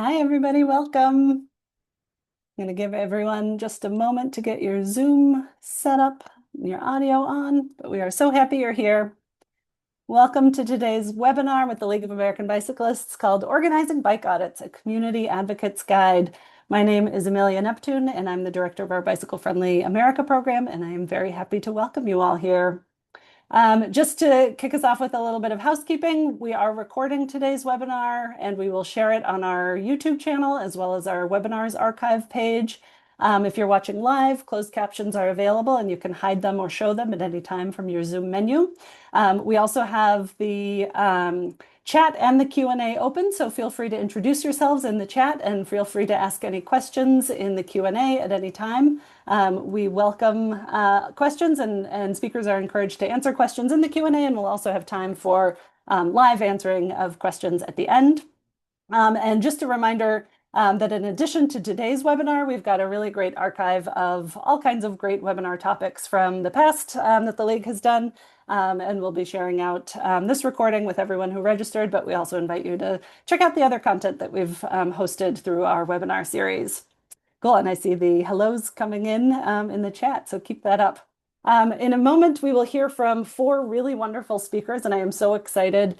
Hi, everybody. Welcome. I'm going to give everyone just a moment to get your Zoom set up, and your audio on, but we are so happy you're here. Welcome to today's webinar with the League of American Bicyclists called Organizing Bike Audits, a Community Advocate's Guide. My name is Amelia Neptune, and I'm the director of our Bicycle Friendly America program, and I am very happy to welcome you all here. Just to kick us off with a little bit of housekeeping, we are recording today's webinar and we will share it on our YouTube channel as well as our webinars archive page. If you're watching live, closed captions are available and you can hide them or show them at any time from your Zoom menu. We also have the chat and the Q&A open, so feel free to introduce yourselves in the chat and feel free to ask any questions in the Q&A at any time. We welcome questions and speakers are encouraged to answer questions in the Q&A, and we'll also have time for live answering of questions at the end. And just a reminder that in addition to today's webinar, we've got a really great archive of all kinds of great webinar topics from the past that the League has done. And we'll be sharing out this recording with everyone who registered, but we also invite you to check out the other content that we've hosted through our webinar series. Cool, and I see the hellos coming in the chat, so keep that up. In a moment, we will hear from four really wonderful speakers, and I am so excited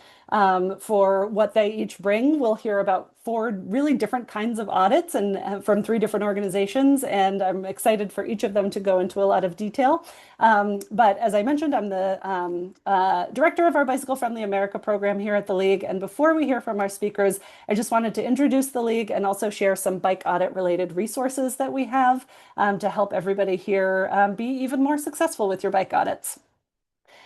for what they each bring. We'll hear about four really different kinds of audits and from three different organizations, and I'm excited for each of them to go into a lot of detail. But as I mentioned, I'm the director of our Bicycle Friendly America program here at the League, and before we hear from our speakers, I just wanted to introduce the League and also share some bike audit related resources that we have to help everybody here be even more successful with your bike audits.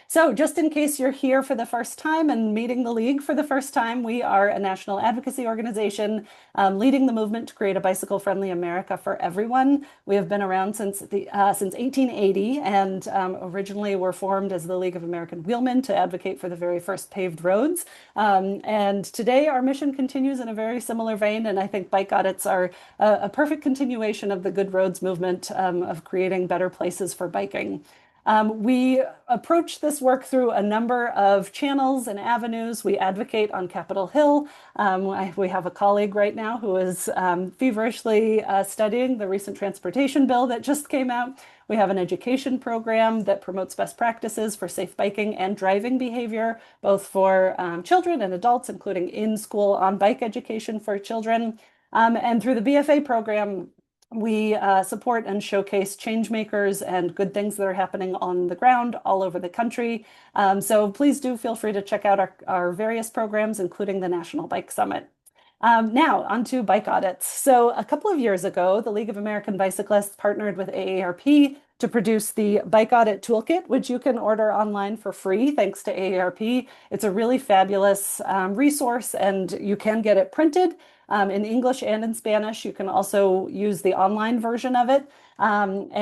So just in case you're here for the first time and meeting the League for the first time, we are a national advocacy organization leading the movement to create a bicycle-friendly America for everyone. We have been around since 1880 and originally were formed as the League of American Wheelmen to advocate for the very first paved roads. And today our mission continues in a very similar vein, and I think bike audits are a perfect continuation of the Good Roads movement of creating better places for biking. We approach this work through a number of channels and avenues. We advocate on Capitol Hill. We have a colleague right now who is feverishly studying the recent transportation bill that just came out. We have an education program that promotes best practices for safe biking and driving behavior, both for children and adults, including in-school on-bike education for children. And through the BFA program, we support and showcase change makers and good things that are happening on the ground all over the country. So please do feel free to check out our various programs, including the National Bike Summit. Now, onto bike audits. So a couple of years ago, the League of American Bicyclists partnered with AARP to produce the Bike Audit Toolkit, which you can order online for free, thanks to AARP. It's a really fabulous resource, and you can get it printed in English and in Spanish. You can also use the online version of it. AARP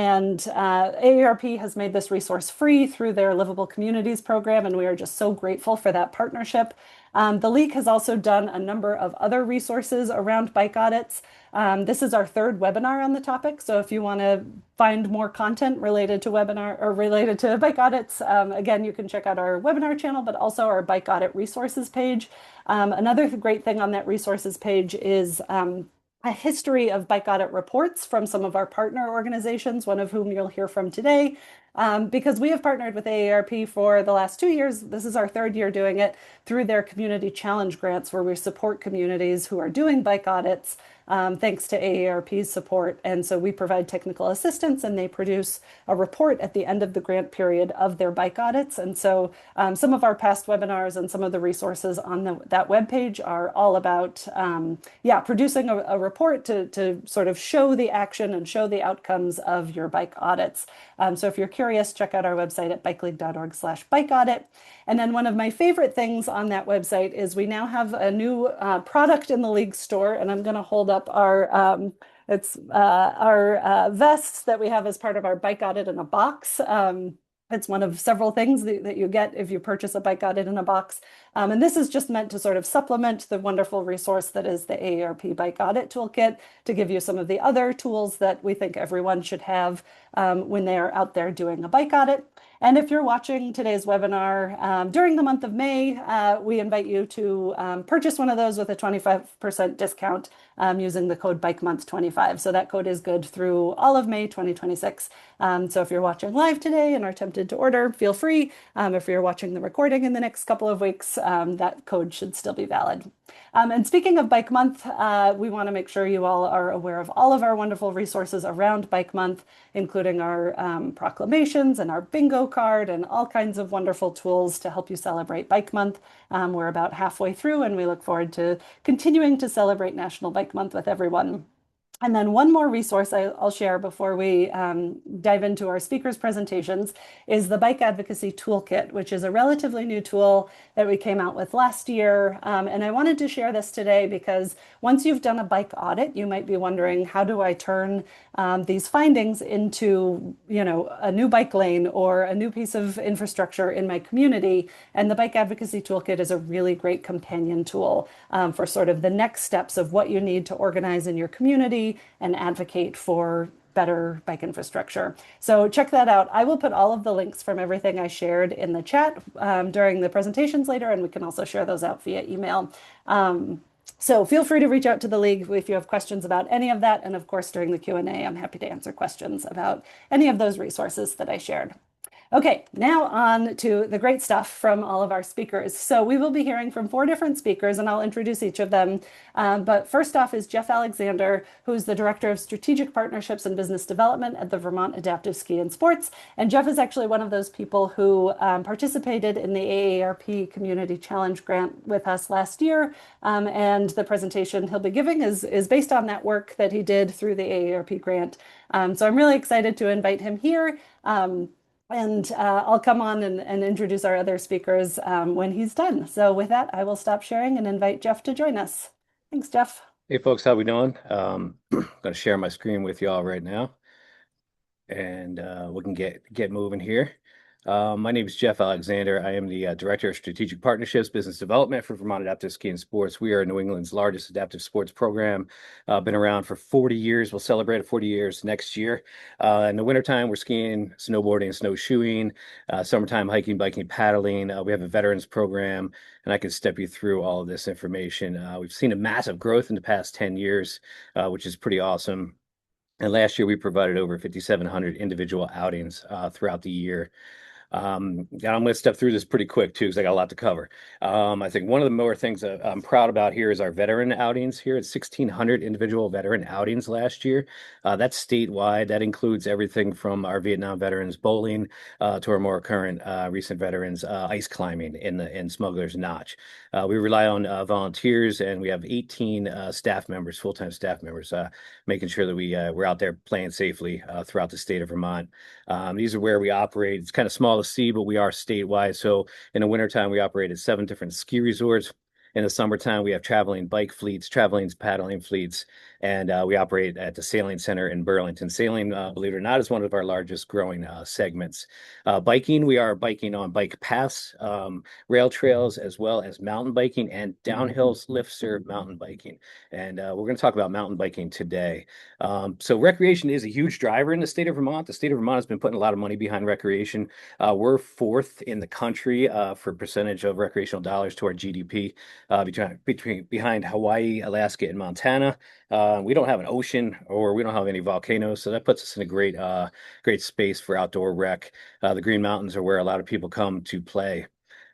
has made this resource free through their Livable Communities program, and we are just so grateful for that partnership. The League has also done a number of other resources around bike audits. This is our third webinar on the topic, so if you want to find more content related to webinar or related to bike audits, again, you can check out our webinar channel, but also our bike audit resources page. Another great thing on that resources page is a history of bike audit reports from some of our partner organizations, one of whom you'll hear from today. Because we have partnered with AARP for the last 2 years. This is our third year doing it through their community challenge grants, where we support communities who are doing bike audits thanks to AARP's support. And so we provide technical assistance and they produce a report at the end of the grant period of their bike audits. And so some of our past webinars and some of the resources on that webpage are all about producing a report to sort of show the action and show the outcomes of your bike audits. So if you're curious, check out our website at bikeleague.org/bike audit. And then one of my favorite things on that website is we now have a new product in the League store, and I'm going to hold up our vests that we have as part of our bike audit in a box. It's one of several things that you get if you purchase a bike audit in a box. And this is just meant to sort of supplement the wonderful resource that is the AARP Bike Audit Toolkit, to give you some of the other tools that we think everyone should have when they are out there doing a bike audit. And if you're watching today's webinar during the month of May, we invite you to purchase one of those with a 25% discount using the code BikeMonth25. So that code is good through all of May 2026. So if you're watching live today and are tempted to order, feel free. If you're watching the recording in the next couple of weeks, that code should still be valid. And speaking of Bike Month, we want to make sure you all are aware of all of our wonderful resources around Bike Month, including our proclamations and our bingo card and all kinds of wonderful tools to help you celebrate Bike Month. We're about halfway through, and we look forward to continuing to celebrate National Bike Month with everyone. And then one more resource I'll share before we dive into our speakers' presentations is the Bike Advocacy Toolkit, which is a relatively new tool that we came out with last year. And I wanted to share this today because once you've done a bike audit, you might be wondering, how do I turn these findings into, a new bike lane or a new piece of infrastructure in my community? And the Bike Advocacy Toolkit is a really great companion tool for sort of the next steps of what you need to organize in your community and advocate for better bike infrastructure. So check that out. I will put all of the links from everything I shared in the chat during the presentations later, and we can also share those out via email. So feel free to reach out to the League if you have questions about any of that. And of course, during the Q&A, I'm happy to answer questions about any of those resources that I shared. Okay, now on to the great stuff from all of our speakers. So we will be hearing from 4 different speakers, and I'll introduce each of them. But first off is Jeff Alexander, who's the Director of Strategic Partnerships and Business Development at the Vermont Adaptive Ski and Sports. And Jeff is actually one of those people who participated in the AARP Community Challenge Grant with us last year. And the presentation he'll be giving is based on that work that he did through the AARP grant. So I'm really excited to invite him here. And I'll come on and introduce our other speakers when he's done. So with that, I will stop sharing and invite Jeff to join us. Thanks, Jeff. Hey folks, how we doing? I'm going to share my screen with y'all right now, and we can get moving here. My name is Jeff Alexander. I am the Director of Strategic Partnerships, Business Development for Vermont Adaptive Ski and Sports. We are New England's largest adaptive sports program. Been around for 40 years. We'll celebrate 40 years next year. In the wintertime, we're skiing, snowboarding, snowshoeing. Summertime, hiking, biking, paddling. We have a veterans program, and I can step you through all of this information. We've seen a massive growth in the past 10 years, which is pretty awesome. And last year, we provided over 5,700 individual outings throughout the year. And I'm going to step through this pretty quick too, because I got a lot to cover. I think one of the more things that I'm proud about here is our veteran outings here. It's 1,600 individual veteran outings last year. That's statewide. That includes everything from our Vietnam veterans bowling to our more current recent veterans ice climbing in Smuggler's Notch. We rely on volunteers, and we have 18 staff members, full-time staff members, making sure that we're out there playing safely throughout the state of Vermont. These are where we operate. It's kind of small to see, but we are statewide. So in the wintertime, we operate at 7 different ski resorts. In the summertime, we have traveling bike fleets, traveling paddling fleets, and we operate at the Sailing Center in Burlington. Sailing, believe it or not, is one of our largest growing segments. Biking, we are biking on bike paths, rail trails, as well as mountain biking and downhill lift serve mountain biking. And we're going to talk about mountain biking today. So recreation is a huge driver in the state of Vermont. The state of Vermont has been putting a lot of money behind recreation. We're 4th in the country for percentage of recreational dollars to our GDP. Behind Hawaii, Alaska, and Montana. We don't have an ocean, or we don't have any volcanoes, so that puts us in a great space for outdoor rec. The Green Mountains are where a lot of people come to play.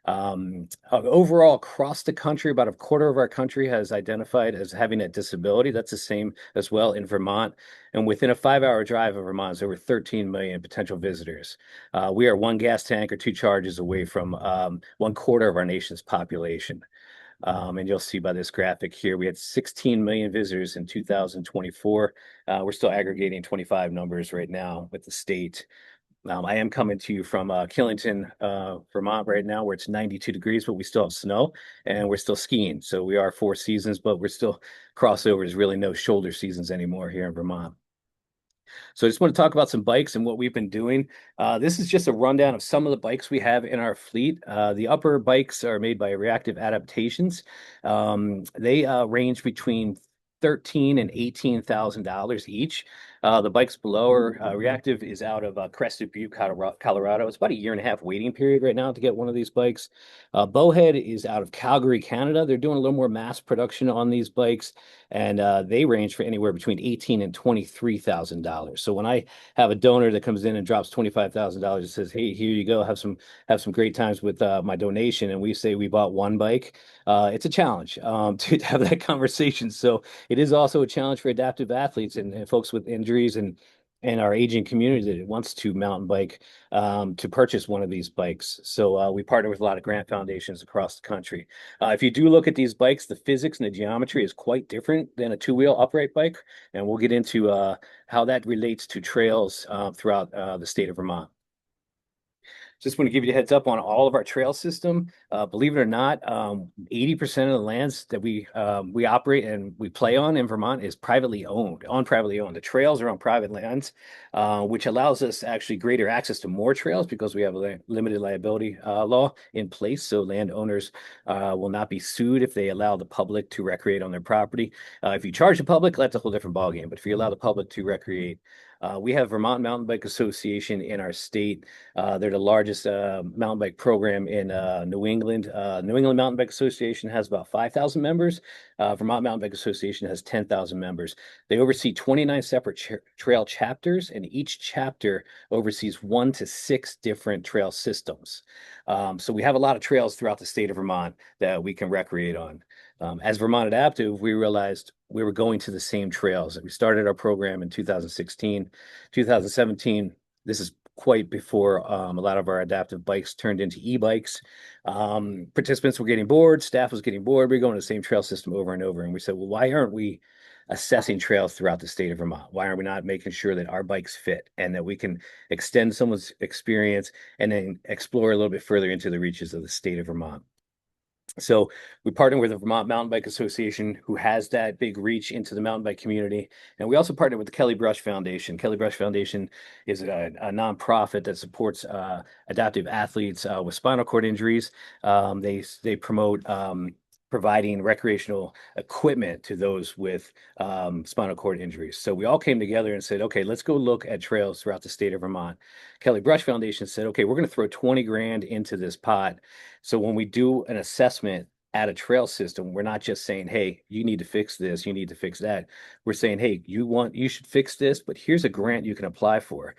Overall, across the country, about a quarter of our country has identified as having a disability. That's the same as well in Vermont. And within a 5-hour drive of Vermont is over 13 million potential visitors. We are 1 gas tank or 2 charges away from 1/4 of our nation's population. And you'll see by this graphic here, we had 16 million visitors in 2024. We're still aggregating 25 numbers right now with the state. I am coming to you from Killington, Vermont right now, where it's 92 degrees, but we still have snow and we're still skiing. So we are 4 seasons, but we're still crossovers, really no shoulder seasons anymore here in Vermont. So I just want to talk about some bikes and what we've been doing. This is just a rundown of some of the bikes we have in our fleet. The upper bikes are made by Reactive Adaptations. They range between $13,000 and $18,000 each. The bikes below are Reactive is out of Crested Butte, Colorado. It's about a year and a half waiting period right now to get one of these bikes. Bowhead is out of Calgary, Canada. They're doing a little more mass production on these bikes, and they range for anywhere between $18,000 and $23,000. So when I have a donor that comes in and drops $25,000 and says, "Hey, here you go, have some great times with my donation," and we say we bought one bike, it's a challenge to have that conversation. So it is also a challenge for adaptive athletes and folks with injuries and our aging community that wants to mountain bike to purchase one of these bikes. So we partner with a lot of grant foundations across the country. If you do look at these bikes, the physics and the geometry is quite different than a two-wheel upright bike, and we'll get into how that relates to trails throughout the state of Vermont. Just want to give you a heads up on all of our trail system. Believe it or not, 80% of the lands that we operate and we play on in Vermont is privately owned, on privately owned. The trails are on private lands, which allows us actually greater access to more trails because we have a limited liability law in place. So landowners will not be sued if they allow the public to recreate on their property. If you charge the public, that's a whole different ballgame. But if you allow the public to recreate, we have Vermont Mountain Bike Association in our state. They're the largest mountain bike program in New England. New England Mountain Bike Association has about 5,000 members. Vermont Mountain Bike Association has 10,000 members. They oversee 29 separate trail chapters, and each chapter oversees 1 to 6 different trail systems. So we have a lot of trails throughout the state of Vermont that we can recreate on. As Vermont Adaptive, we realized we were going to the same trails. We started our program in 2016, 2017. This is quite before a lot of our adaptive bikes turned into e-bikes. Participants were getting bored, staff was getting bored. We are going to the same trail system over and over. And we said, well, why aren't we assessing trails throughout the state of Vermont? Why are we not making sure that our bikes fit and that we can extend someone's experience and then explore a little bit further into the reaches of the state of Vermont? So we partner with the Vermont Mountain Bike Association, who has that big reach into the mountain bike community. And we also partner with the Kelly Brush Foundation. Kelly Brush Foundation is a nonprofit that supports adaptive athletes with spinal cord injuries. They promote providing recreational equipment to those with spinal cord injuries. So we all came together and said, okay, let's go look at trails throughout the state of Vermont. Kelly Brush Foundation said, okay, we're going to throw 20 grand into this pot. So when we do an assessment at a trail system, we're not just saying, hey, you need to fix this, you need to fix that. We're saying, hey, you should fix this, but here's a grant you can apply for.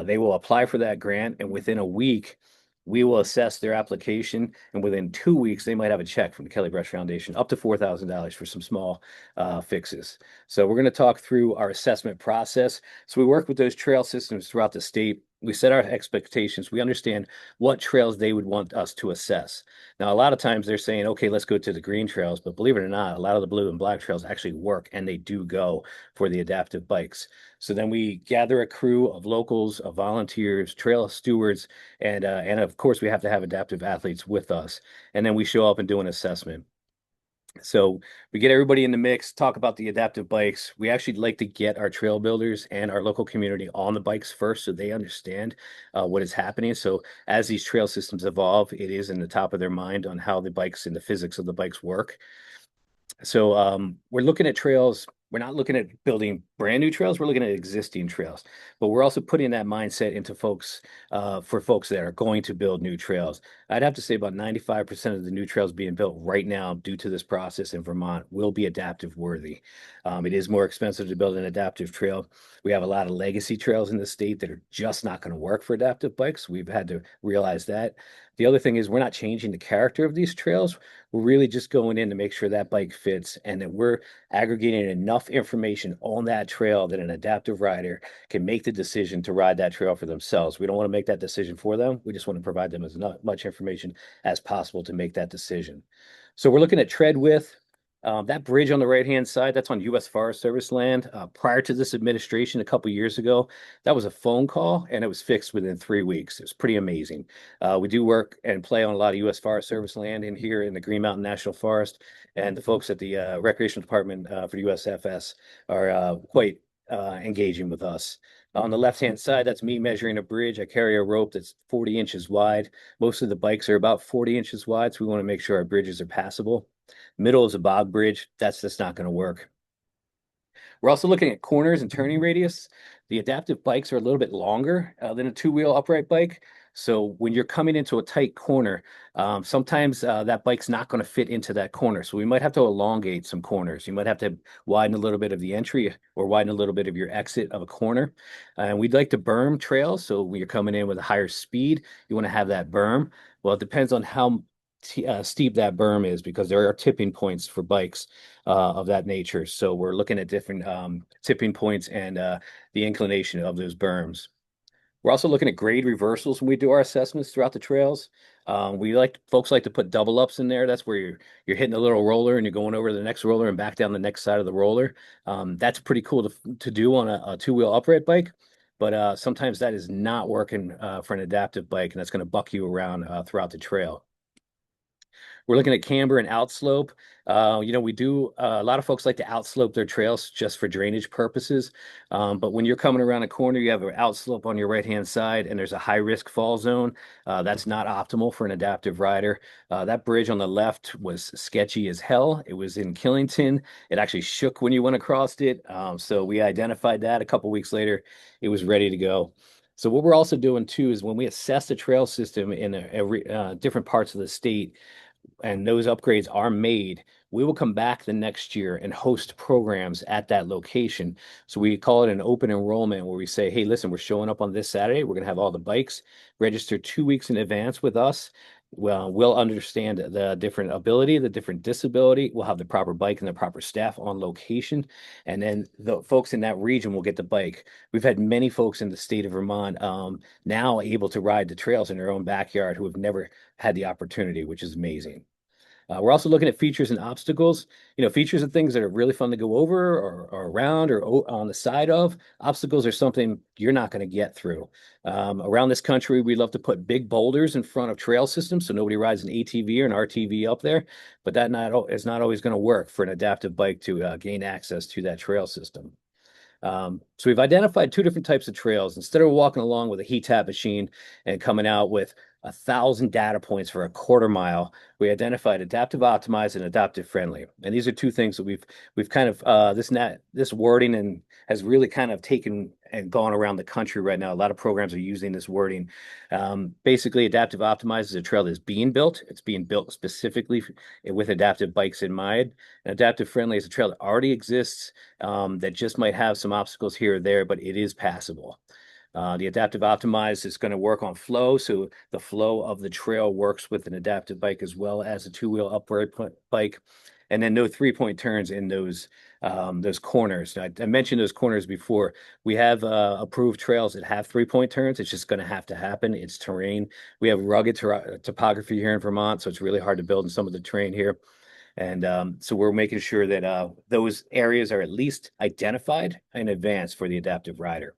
They will apply for that grant, and within a week, we will assess their application, and within 2 weeks, they might have a check from the Kelly Brush Foundation up to $4,000 for some small fixes. So we're going to talk through our assessment process. So we work with those trail systems throughout the state. We set our expectations. We understand what trails they would want us to assess. Now, a lot of times they're saying, okay, let's go to the green trails, but believe it or not, a lot of the blue and black trails actually work, and they do go for the adaptive bikes. So then we gather a crew of locals, of volunteers, trail stewards, and of course we have to have adaptive athletes with us. And then we show up and do an assessment. So we get everybody in the mix, talk about the adaptive bikes. We actually like to get our trail builders and our local community on the bikes first so they understand what is happening. So as these trail systems evolve, it is in the top of their mind on how the bikes and the physics of the bikes work. So we're looking at trails. We're not looking at building brand new trails. We're looking at existing trails, but we're also putting that mindset into folks for folks that are going to build new trails. I'd have to say about 95% of the new trails being built right now due to this process in Vermont will be adaptive worthy. It is more expensive to build an adaptive trail. We have a lot of legacy trails in the state that are just not going to work for adaptive bikes. We've had to realize that. The other thing is we're not changing the character of these trails. We're really just going in to make sure that bike fits and that we're aggregating enough information on that trail that an adaptive rider can make the decision to ride that trail for themselves. We don't want to make that decision for them. We just want to provide them as much information as possible to make that decision. So we're looking at tread width. That bridge on the right-hand side, that's on U.S. Forest Service land. Prior to this administration, a couple years ago, that was a phone call, and it was fixed within 3 weeks. It was pretty amazing. We do work and play on a lot of U.S. Forest Service land in here in the Green Mountain National Forest, and the folks at the Recreation Department for USFS are quite engaging with us. On the left-hand side, that's me measuring a bridge. I carry a rope that's 40 inches wide. Most of the bikes are about 40 inches wide, so we want to make sure our bridges are passable. Middle is a bog bridge. That's not going to work. We're also looking at corners and turning radius. The adaptive bikes are a little bit longer than a two-wheel upright bike. So when you're coming into a tight corner, sometimes that bike's not going to fit into that corner. So we might have to elongate some corners. You might have to widen a little bit of the entry or widen a little bit of your exit of a corner. And we'd like to berm trails. So when you're coming in with a higher speed, you want to have that berm. Well, it depends on how steep that berm is because there are tipping points for bikes of that nature. So we're looking at different tipping points and the inclination of those berms. We're also looking at grade reversals when we do our assessments throughout the trails. Folks like to put double ups in there. That's where you're hitting a little roller and you're going over the next roller and back down the next side of the roller. That's pretty cool to do on a two-wheel upright bike. But sometimes that is not working for an adaptive bike, and that's going to buck you around throughout the trail. We're looking at camber and outslope. We do a lot of folks like to outslope their trails just for drainage purposes. But when you're coming around a corner, you have an outslope on your right-hand side, and there's a high-risk fall zone. That's not optimal for an adaptive rider. That bridge on the left was sketchy as hell. It was in Killington. It actually shook when you went across it. So we identified that. A couple weeks later, it was ready to go. So what we're also doing too is when we assess the trail system in different parts of the state, and those upgrades are made, we will come back the next year and host programs at that location. So we call it an open enrollment where we say, hey, listen, we're showing up on this Saturday. We're going to have all the bikes register 2 weeks in advance with us. Well, we'll understand the different ability, the different disability. We'll have the proper bike and the proper staff on location. And then the folks in that region will get the bike. We've had many folks in the state of Vermont now able to ride the trails in their own backyard who have never had the opportunity, which is amazing. We're also looking at features and obstacles. Features and things that are really fun to go over or around or on the side of. Obstacles are something you're not going to get through. Around this country, we love to put big boulders in front of trail systems so nobody rides an ATV or an RTV up there, but is not always going to work for an adaptive bike to gain access to that trail system. So we've identified two different types of trails. Instead of walking along with a heat tap machine and coming out with 1,000 data points for a quarter mile, we identified adaptive optimized and adaptive friendly. And these are two things that we've kind of this wording and has really kind of taken and gone around the country right now. A lot of programs are using this wording. Basically, adaptive optimized is a trail that's being built. It's being built specifically with adaptive bikes in mind. And adaptive friendly is a trail that already exists that just might have some obstacles here or there, but it is passable. The adaptive optimized is going to work on flow, so the flow of the trail works with an adaptive bike as well as a two-wheel upright bike, and then no three-point turns in those corners. I mentioned those corners before. We have approved trails that have three-point turns. It's just going to have to happen. It's terrain. We have rugged topography here in Vermont, so it's really hard to build in some of the terrain here. And so we're making sure that those areas are at least identified in advance for the adaptive rider.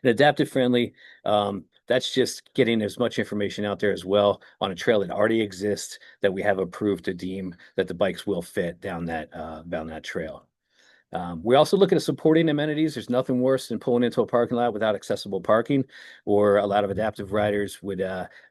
And adaptive friendly, that's just getting as much information out there as well on a trail that already exists that we have approved to deem that the bikes will fit down that trail. We also look at supporting amenities. There's nothing worse than pulling into a parking lot without accessible parking, or a lot of adaptive riders would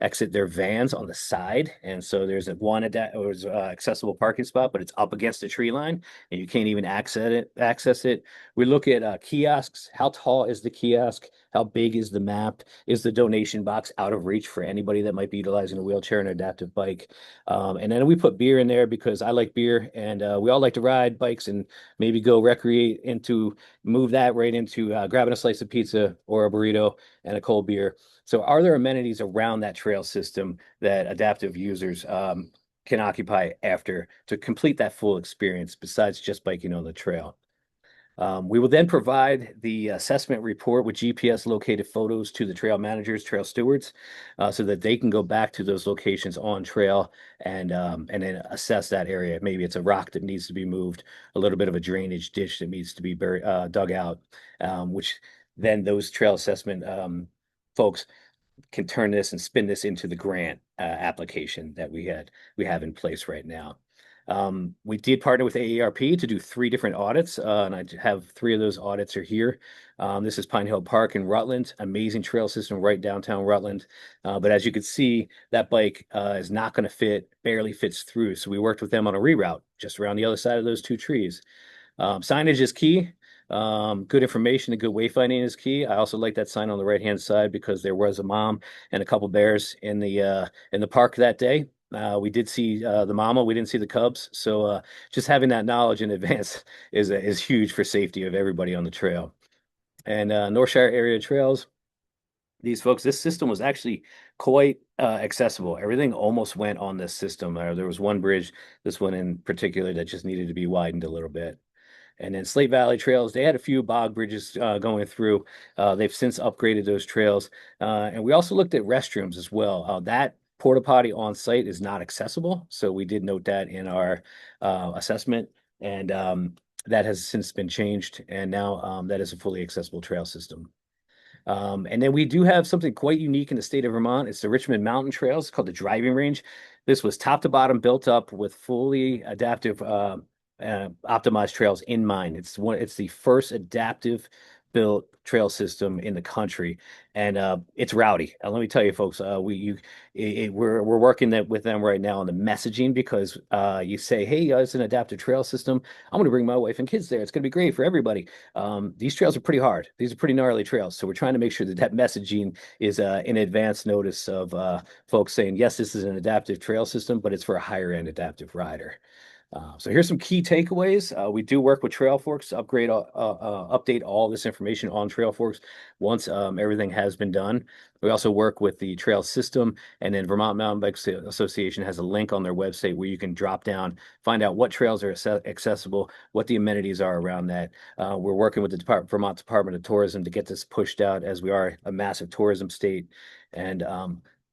exit their vans on the side. And so there's accessible parking spot, but it's up against a tree line and you can't even access it. We look at kiosks. How tall is the kiosk? How big is the map? Is the donation box out of reach for anybody that might be utilizing a wheelchair and adaptive bike? And then we put beer in there because I like beer and we all like to ride bikes and maybe go move that right into grabbing a slice of pizza or a burrito and a cold beer. So are there amenities around that trail system that adaptive users can occupy after to complete that full experience besides just biking on the trail? We will then provide the assessment report with GPS located photos to the trail managers, trail stewards, so that they can go back to those locations on trail and then assess that area. Maybe it's a rock that needs to be moved, a little bit of a drainage ditch that needs to be dug out, which then those trail assessment folks can turn this and spin this into the grant application that we have in place right now. We did partner with AARP to do 3 different audits, and I have 3 of those audits are here. This is Pine Hill Park in Rutland, amazing trail system right downtown Rutland. But as you can see, that bike is not going to barely fits through. So we worked with them on a reroute just around the other side of those 2 trees. Signage is key. Good information and good wayfinding is key. I also like that sign on the right-hand side because there was a mom and a couple bears in the park that day. We did see the mama. We didn't see the cubs. So just having that knowledge in advance is huge for safety of everybody on the trail. And Northshire area trails, these folks, this system was actually quite accessible. Everything almost went on this system. There was one bridge, this one in particular, that just needed to be widened a little bit. And then Slate Valley Trails, they had a few bog bridges going through. They've since upgraded those trails. And we also looked at restrooms as well. That porta potty on site is not accessible. So we did note that in our assessment. And that has since been changed. And now that is a fully accessible trail system. And then we do have something quite unique in the state of Vermont. It's the Richmond Mountain Trails called the driving range. This was top to bottom built up with fully adaptive optimized trails in mind. It's the first adaptive built trail system in the country, and it's rowdy. Let me tell you, folks, we're working with them right now on the messaging because you say, hey, it's an adaptive trail system. I'm going to bring my wife and kids there. It's going to be great for everybody. These trails are pretty hard. These are pretty gnarly trails, so we're trying to make sure that that messaging is in advance notice of folks saying, yes, this is an adaptive trail system, but it's for a higher end adaptive rider. So here's some key takeaways. We do work with Trailforks to update all this information on Trailforks once everything has been done. We also work with the trail system, and then Vermont Mountain Bike Association has a link on their website where you can drop down, find out what trails are accessible, what the amenities are around that. We're working with the Vermont Department of Tourism to get this pushed out as we are a massive tourism state. And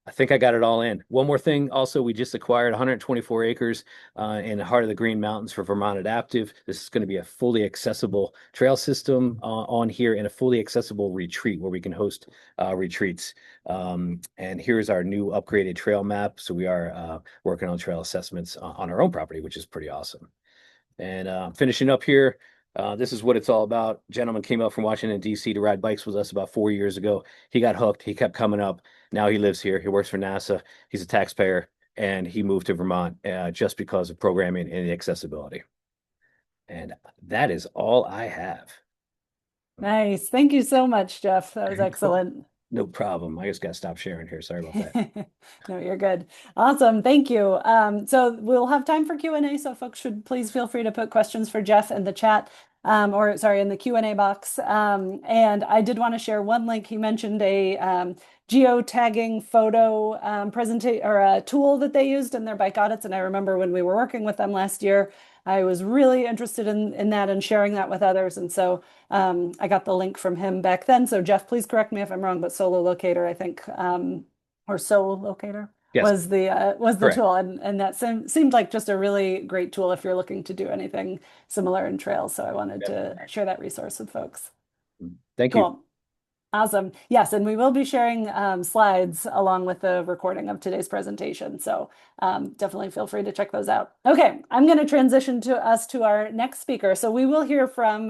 I think I got it all in. One more thing, also, we just acquired 124 acres in the heart of the Green Mountains for Vermont Adaptive. This is going to be a fully accessible trail system on here and a fully accessible retreat where we can host retreats. And here's our new upgraded trail map. So we are working on trail assessments on our own property, which is pretty awesome. And finishing up here, this is what it's all about. Gentleman came up from Washington, D.C. to ride bikes with us about 4 years ago. He got hooked. He kept coming up. Now he lives here. He works for NASA. He's a taxpayer, and he moved to Vermont just because of programming and accessibility. And that is all I have. Nice. Thank you so much, Jeff. That was excellent. No problem. I just got to stop sharing here. Sorry about that. No, you're good. Awesome. Thank you. So we'll have time for Q&A, so folks should please feel free to put questions for Jeff in the chat, or sorry, in the Q&A box. And I did want to share one link. He mentioned a geotagging photo presentation or a tool that they used in their bike audits. And I remember when we were working with them last year, I was really interested in that and sharing that with others. And so I got the link from him back then. So Jeff, please correct me if I'm wrong, but Solo Locator, I think, or Solo Locator Yes, was the correct. tool. And that seemed like just a really great tool if you're looking to do anything similar in trails. So I wanted to share that resource with folks. Thank you. Cool. Awesome. Yes, and we will be sharing slides along with the recording of today's presentation. So definitely feel free to check those out. Okay, I'm going to transition to our next speaker. So we will hear from,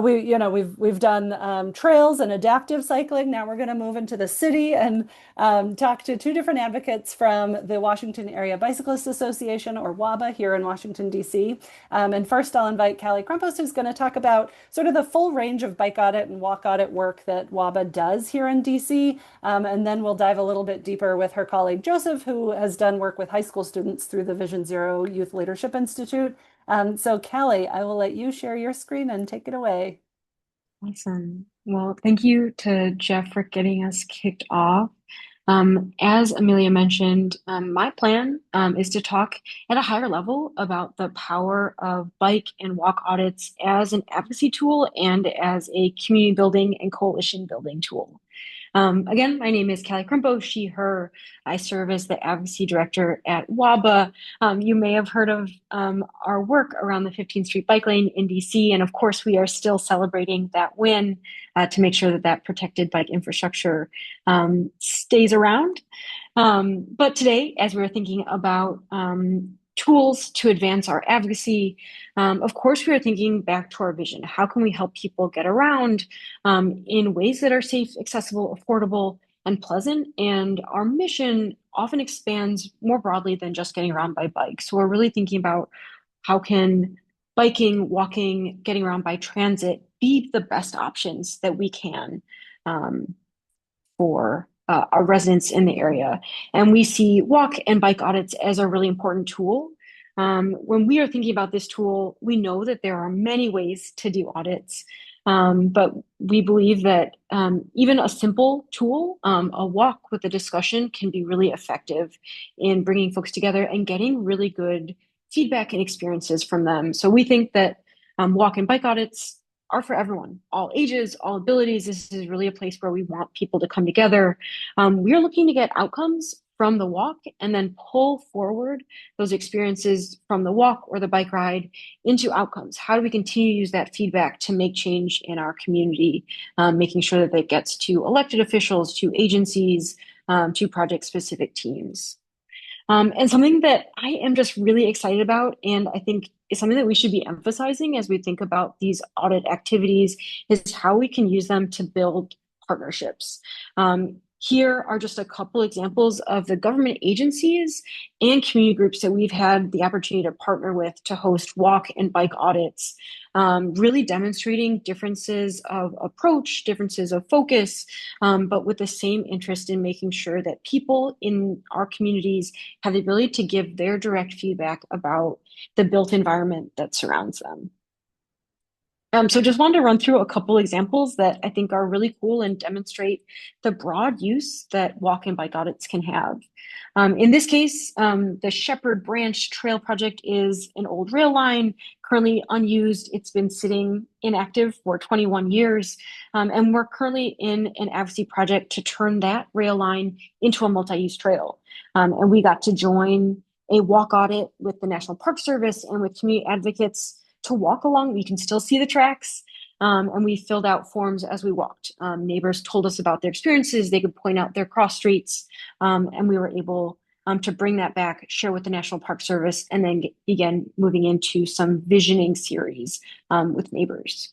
we've done trails and adaptive cycling. Now we're going to move into the city and talk to two different advocates from the Washington Area Bicyclists Association, or WABA, here in Washington, D.C. And first I'll invite Callie Krempos, who's going to talk about sort of the full range of bike audit and walk audit work that WABA does here in DC. And then we'll dive a little bit deeper with her colleague Joseph, who has done work with high school students through the Vision Zero Youth Leadership Institute. So Callie, I will let you share your screen and take it away. Awesome. Well, thank you to Jeff for getting us kicked off. As Amelia mentioned, my plan is to talk at a higher level about the power of bike and walk audits as an advocacy tool and as a community building and coalition building tool. Again, my name is Callie Krempo, she, her. I serve as the advocacy director at WABA. You may have heard of our work around the 15th Street bike lane in DC. And of course, we are still celebrating that win to make sure that that protected bike infrastructure stays around. But today, as we were thinking about tools to advance our advocacy, of course, we are thinking back to our vision. How can we help people get around in ways that are safe, accessible, affordable, and pleasant? And our mission often expands more broadly than just getting around by bike. So we're really thinking about how can biking, walking, getting around by transit be the best options that we can for our residents in the area. And we see walk and bike audits as a really important tool. When we are thinking about this tool, we know that there are many ways to do audits, but we believe that even a simple tool, a walk with a discussion, can be really effective in bringing folks together and getting really good feedback and experiences from them. So we think that walk and bike audits are for everyone, all ages, all abilities. This is really a place where we want people to come together. We're looking to get outcomes from the walk and then pull forward those experiences from the walk or the bike ride into outcomes. How do we continue to use that feedback to make change in our community, making sure that it gets to elected officials, to agencies, to project-specific teams. And something that I am just really excited about, and I think is something that we should be emphasizing as we think about these audit activities, is how we can use them to build partnerships. Here are just a couple examples of the government agencies and community groups that we've had the opportunity to partner with to host walk and bike audits, really demonstrating differences of approach, differences of focus, but with the same interest in making sure that people in our communities have the ability to give their direct feedback about the built environment that surrounds them. So just wanted to run through a couple examples that I think are really cool and demonstrate the broad use that walk and bike audits can have. In this case, the Shepherd Branch Trail Project is an old rail line, currently unused. It's been sitting inactive for 21 years. And we're currently in an advocacy project to turn that rail line into a multi-use trail. And we got to join a walk audit with the National Park Service and with community advocates to walk along. You can still see the tracks, and we filled out forms as we walked. Neighbors told us about their experiences. They could point out their cross streets, and we were able to bring that back, share with the National Park Service, and then begin moving into some visioning series with neighbors.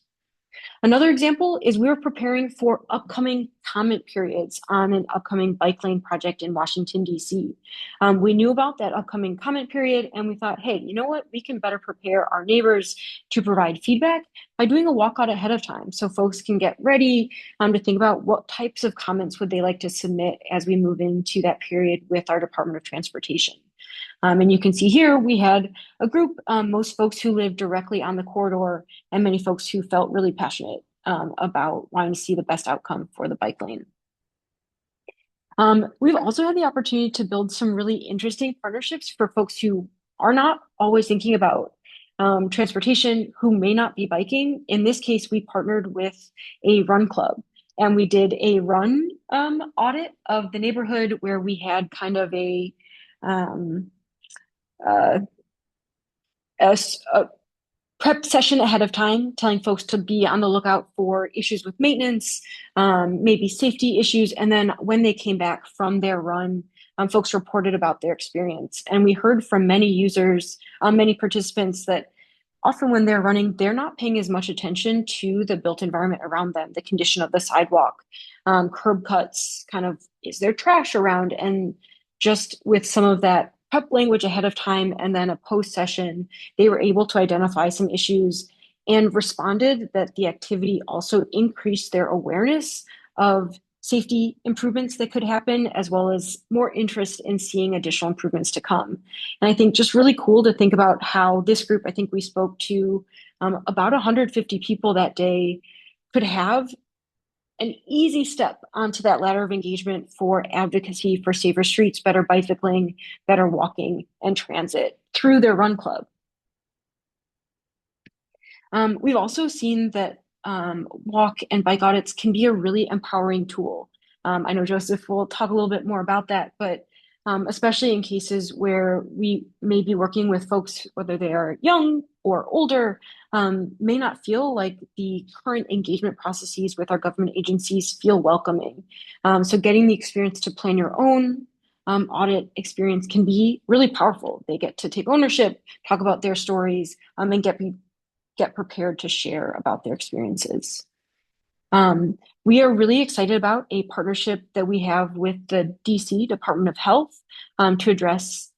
Another example is we were preparing for upcoming comment periods on an upcoming bike lane project in Washington, D.C. We knew about that upcoming comment period, and we thought, hey, you know what? We can better prepare our neighbors to provide feedback by doing a walkout ahead of time so folks can get ready to think about what types of comments would they like to submit as we move into that period with our Department of Transportation. And you can see here, we had a group, most folks who live directly on the corridor and many folks who felt really passionate about wanting to see the best outcome for the bike lane. We've also had the opportunity to build some really interesting partnerships for folks who are not always thinking about transportation, who may not be biking. In this case, we partnered with a run club, and we did a run audit of the neighborhood where we had kind of a prep session ahead of time, telling folks to be on the lookout for issues with maintenance, maybe safety issues. And then when they came back from their run, folks reported about their experience. And we heard from many users, many participants, that often when they're running, they're not paying as much attention to the built environment around them, the condition of the sidewalk, curb cuts, kind of, is there trash around? And just with some of that prep language ahead of time and then a post session, they were able to identify some issues and responded that the activity also increased their awareness of safety improvements that could happen, as well as more interest in seeing additional improvements to come. And I think just really cool to think about how this group, I think we spoke to about 150 people that day, could have an easy step onto that ladder of engagement for advocacy for safer streets, better bicycling, better walking, and transit through their run club. We've also seen that walk and bike audits can be a really empowering tool. I know Joseph will talk a little bit more about that, but especially in cases where we may be working with folks, whether they are young or older, may not feel like the current engagement processes with our government agencies feel welcoming. So getting the experience to plan your own audit experience can be really powerful. They get to take ownership, talk about their stories, and get prepared to share about their experiences. We are really excited about a partnership that we have with the DC Department of Health to address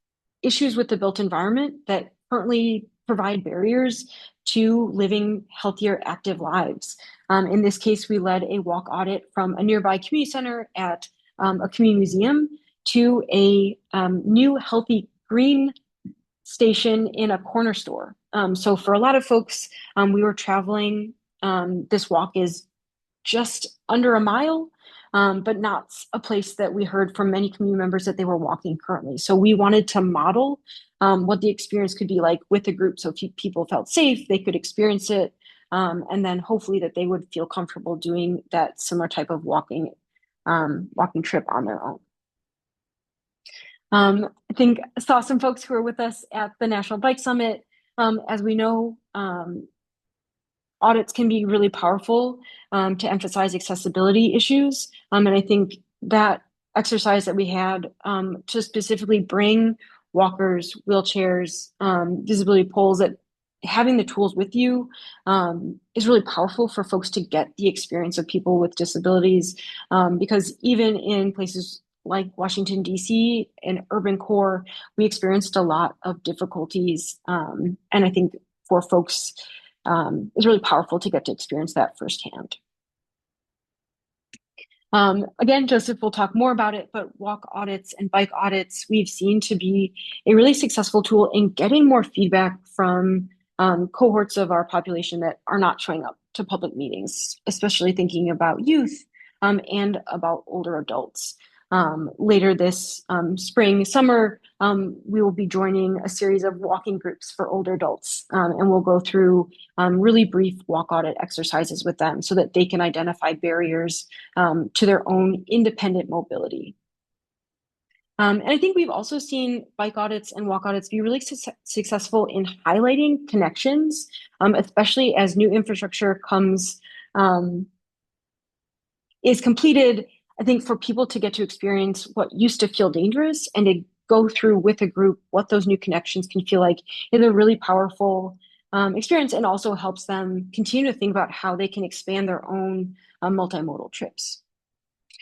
issues with the built environment that currently provide barriers to living healthier, active lives. In this case, we led a walk audit from a nearby community center at a community museum to a new healthy green station in a corner store. So for a lot of folks, we were traveling. This walk is just under a mile, but not a place that we heard from many community members that they were walking currently. So we wanted to model what the experience could be like with a group. So if people felt safe, they could experience it. And then hopefully that they would feel comfortable doing that similar type of walking trip on their own. I think I saw some folks who were with us at the National Bike Summit. As we know, audits can be really powerful to emphasize accessibility issues. And I think that exercise that we had to specifically bring walkers, wheelchairs, visibility poles, that having the tools with you is really powerful for folks to get the experience of people with disabilities. Because even in places like Washington, D.C., and urban core, we experienced a lot of difficulties. And I think for folks, it's really powerful to get to experience that firsthand. Again, Joseph will talk more about it, but walk audits and bike audits we've seen to be a really successful tool in getting more feedback from cohorts of our population that are not showing up to public meetings, especially thinking about youth and about older adults. Later this spring, summer, we will be joining a series of walking groups for older adults, and we'll go through really brief walk audit exercises with them so that they can identify barriers to their own independent mobility. And I think we've also seen bike audits and walk audits be really successful in highlighting connections, especially as new infrastructure is completed. I think for people to get to experience what used to feel dangerous and to go through with a group what those new connections can feel like is a really powerful experience, and also helps them continue to think about how they can expand their own multimodal trips.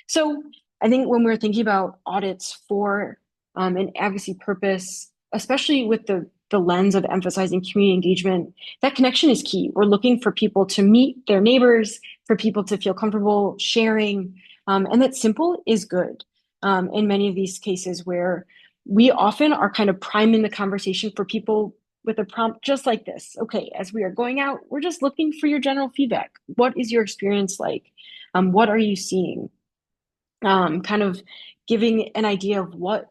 So I think when we're thinking about audits for an advocacy purpose, especially with the lens of emphasizing community engagement, that connection is key. We're looking for people to meet their neighbors, for people to feel comfortable sharing, and that simple is good in many of these cases where we often are kind of priming the conversation for people with a prompt just like this. Okay, as we are going out, we're just looking for your general feedback. What is your experience like? What are you seeing? Kind of giving an idea of what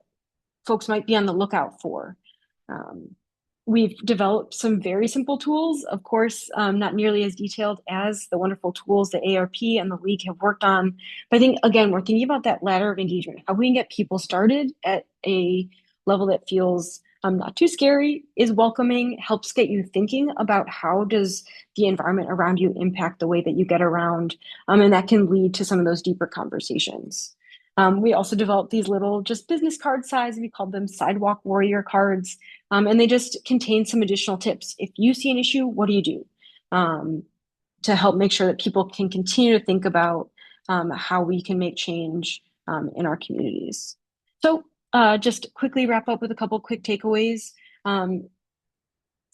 folks might be on the lookout for. We've developed some very simple tools, of course, not nearly as detailed as the wonderful tools that ARP and the League have worked on. But I think, again, we're thinking about that ladder of engagement, how we can get people started at a level that feels not too scary, is welcoming, helps get you thinking about how does the environment around you impact the way that you get around, and that can lead to some of those deeper conversations. We also developed these little just business card size, we called them sidewalk warrior cards, and they just contain some additional tips. If you see an issue, what do you do? To help make sure that people can continue to think about how we can make change in our communities. So just quickly wrap up with a couple quick takeaways.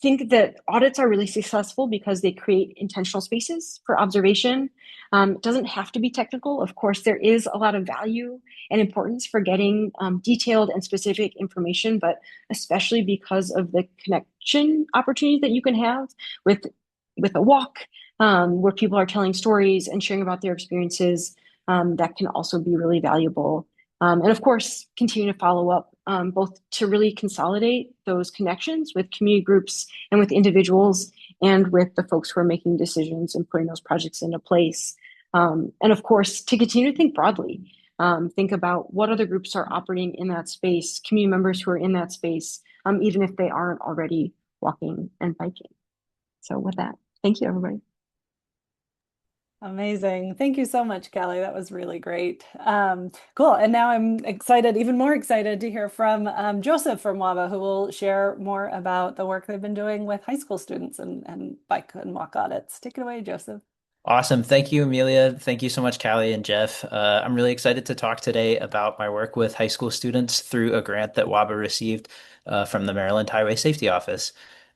Think that audits are really successful because they create intentional spaces for observation. It doesn't have to be technical. Of course, there is a lot of value and importance for getting detailed and specific information, but especially because of the connection opportunities that you can have with a walk, where people are telling stories and sharing about their experiences, that can also be really valuable. And of course, continue to follow up, both to really consolidate those connections with community groups and with individuals and with the folks who are making decisions and putting those projects into place. And of course, to continue to think broadly, think about what other groups are operating in that space, community members who are in that space, even if they aren't already walking and biking. So with that, thank you, everybody. Amazing. Thank you so much, Kelly. That was really great. Cool. And now I'm excited, even more excited to hear from Joseph from WABA, who will share more about the work they've been doing with high school students and bike and walk audits. Take it away, Joseph. Awesome. Thank you, Amelia. Thank you so much, Callie and Jeff. I'm really excited to talk today about my work with high school students through a grant that WABA received from the Maryland Highway Safety Office.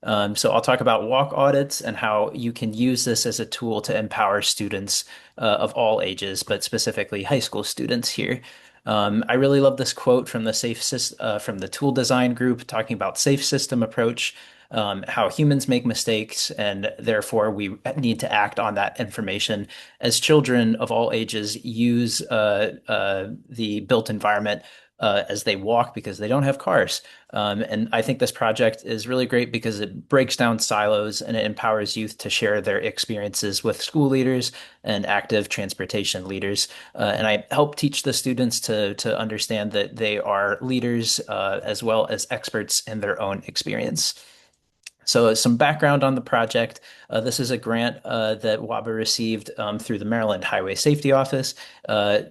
So I'll talk about walk audits and how you can use this as a tool to empower students of all ages, but specifically high school students here. I really love this quote from from the tool design group talking about safe system approach, how humans make mistakes, and therefore we need to act on that information as children of all ages use the built environment as they walk because they don't have cars. And I think this project is really great because it breaks down silos and it empowers youth to share their experiences with school leaders and active transportation leaders. And I help teach the students to understand that they are leaders as well as experts in their own experience. So, some background on the project. This is a grant that WABA received through the Maryland Highway Safety Office. Uh,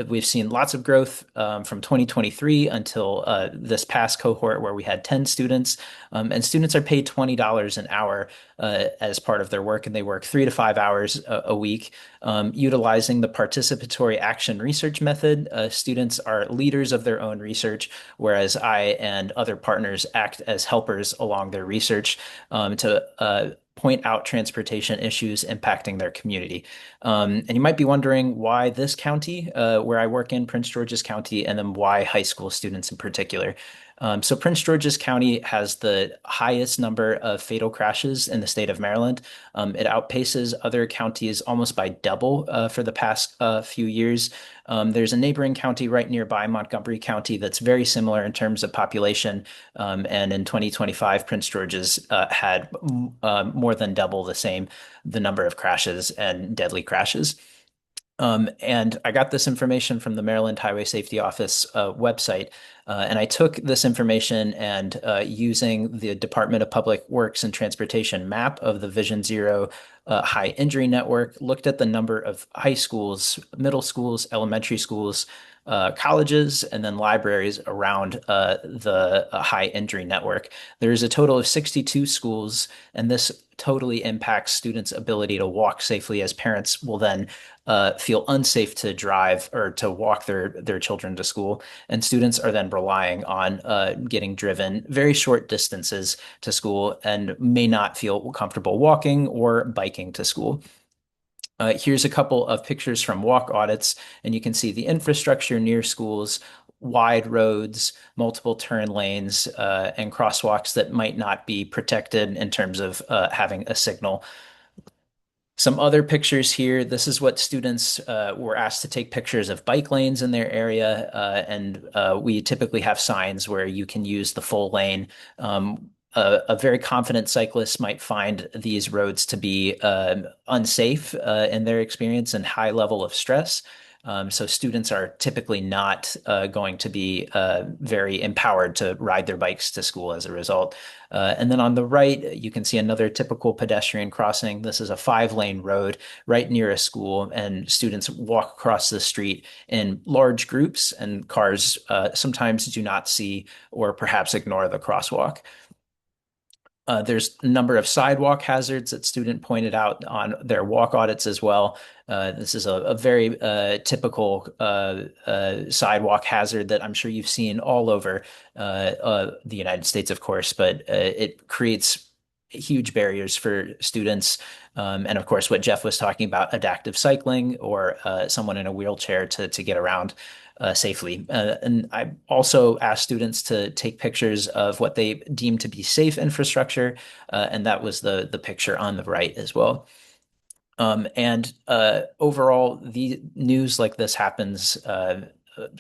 we've seen lots of growth from 2023 until this past cohort where we had 10 students. And students are paid $20 an hour as part of their work, and they work 3 to 5 hours a week. Utilizing the participatory action research method, students are leaders of their own research, whereas I and other partners act as helpers along their research to point out transportation issues impacting their community. And you might be wondering why this county, where I work in, Prince George's County, and then why high school students in particular. So Prince George's County has the highest number of fatal crashes in the state of Maryland. It outpaces other counties almost by double for the past few years. There's a neighboring county right nearby, Montgomery County, that's very similar in terms of population. And in 2025, Prince George's had more than double the number of crashes and deadly crashes. And I got this information from the Maryland Highway Safety Office website. And I took this information and using the Department of Public Works and Transportation map of the Vision Zero high injury network, looked at the number of high schools, middle schools, elementary schools, colleges, and then libraries around the high injury network. There's a total of 62 schools, and this totally impacts students' ability to walk safely, as parents will then feel unsafe to drive or to walk their children to school. And students are then relying on getting driven very short distances to school and may not feel comfortable walking or biking to school. Here's a couple of pictures from walk audits, and you can see the infrastructure near schools, wide roads, multiple turn lanes, and crosswalks that might not be protected in terms of having a signal. Some other pictures here. This is what students were asked to take pictures of bike lanes in their area. And we typically have signs where you can use the full lane. A very confident cyclist might find these roads to be unsafe in their experience and high level of stress. So students are typically not going to be very empowered to ride their bikes to school as a result. And then on the right, you can see another typical pedestrian crossing. This is a 5-lane road right near a school, and students walk across the street in large groups, and cars sometimes do not see or perhaps ignore the crosswalk. There's a number of sidewalk hazards that student pointed out on their walk audits as well. This is a very typical sidewalk hazard that I'm sure you've seen all over the United States, of course, but it creates huge barriers for students. And of course, what Jeff was talking about, adaptive cycling or someone in a wheelchair to get around safely. And I also asked students to take pictures of what they deem to be safe infrastructure, and that was the picture on the right as well. And overall, the news like this happens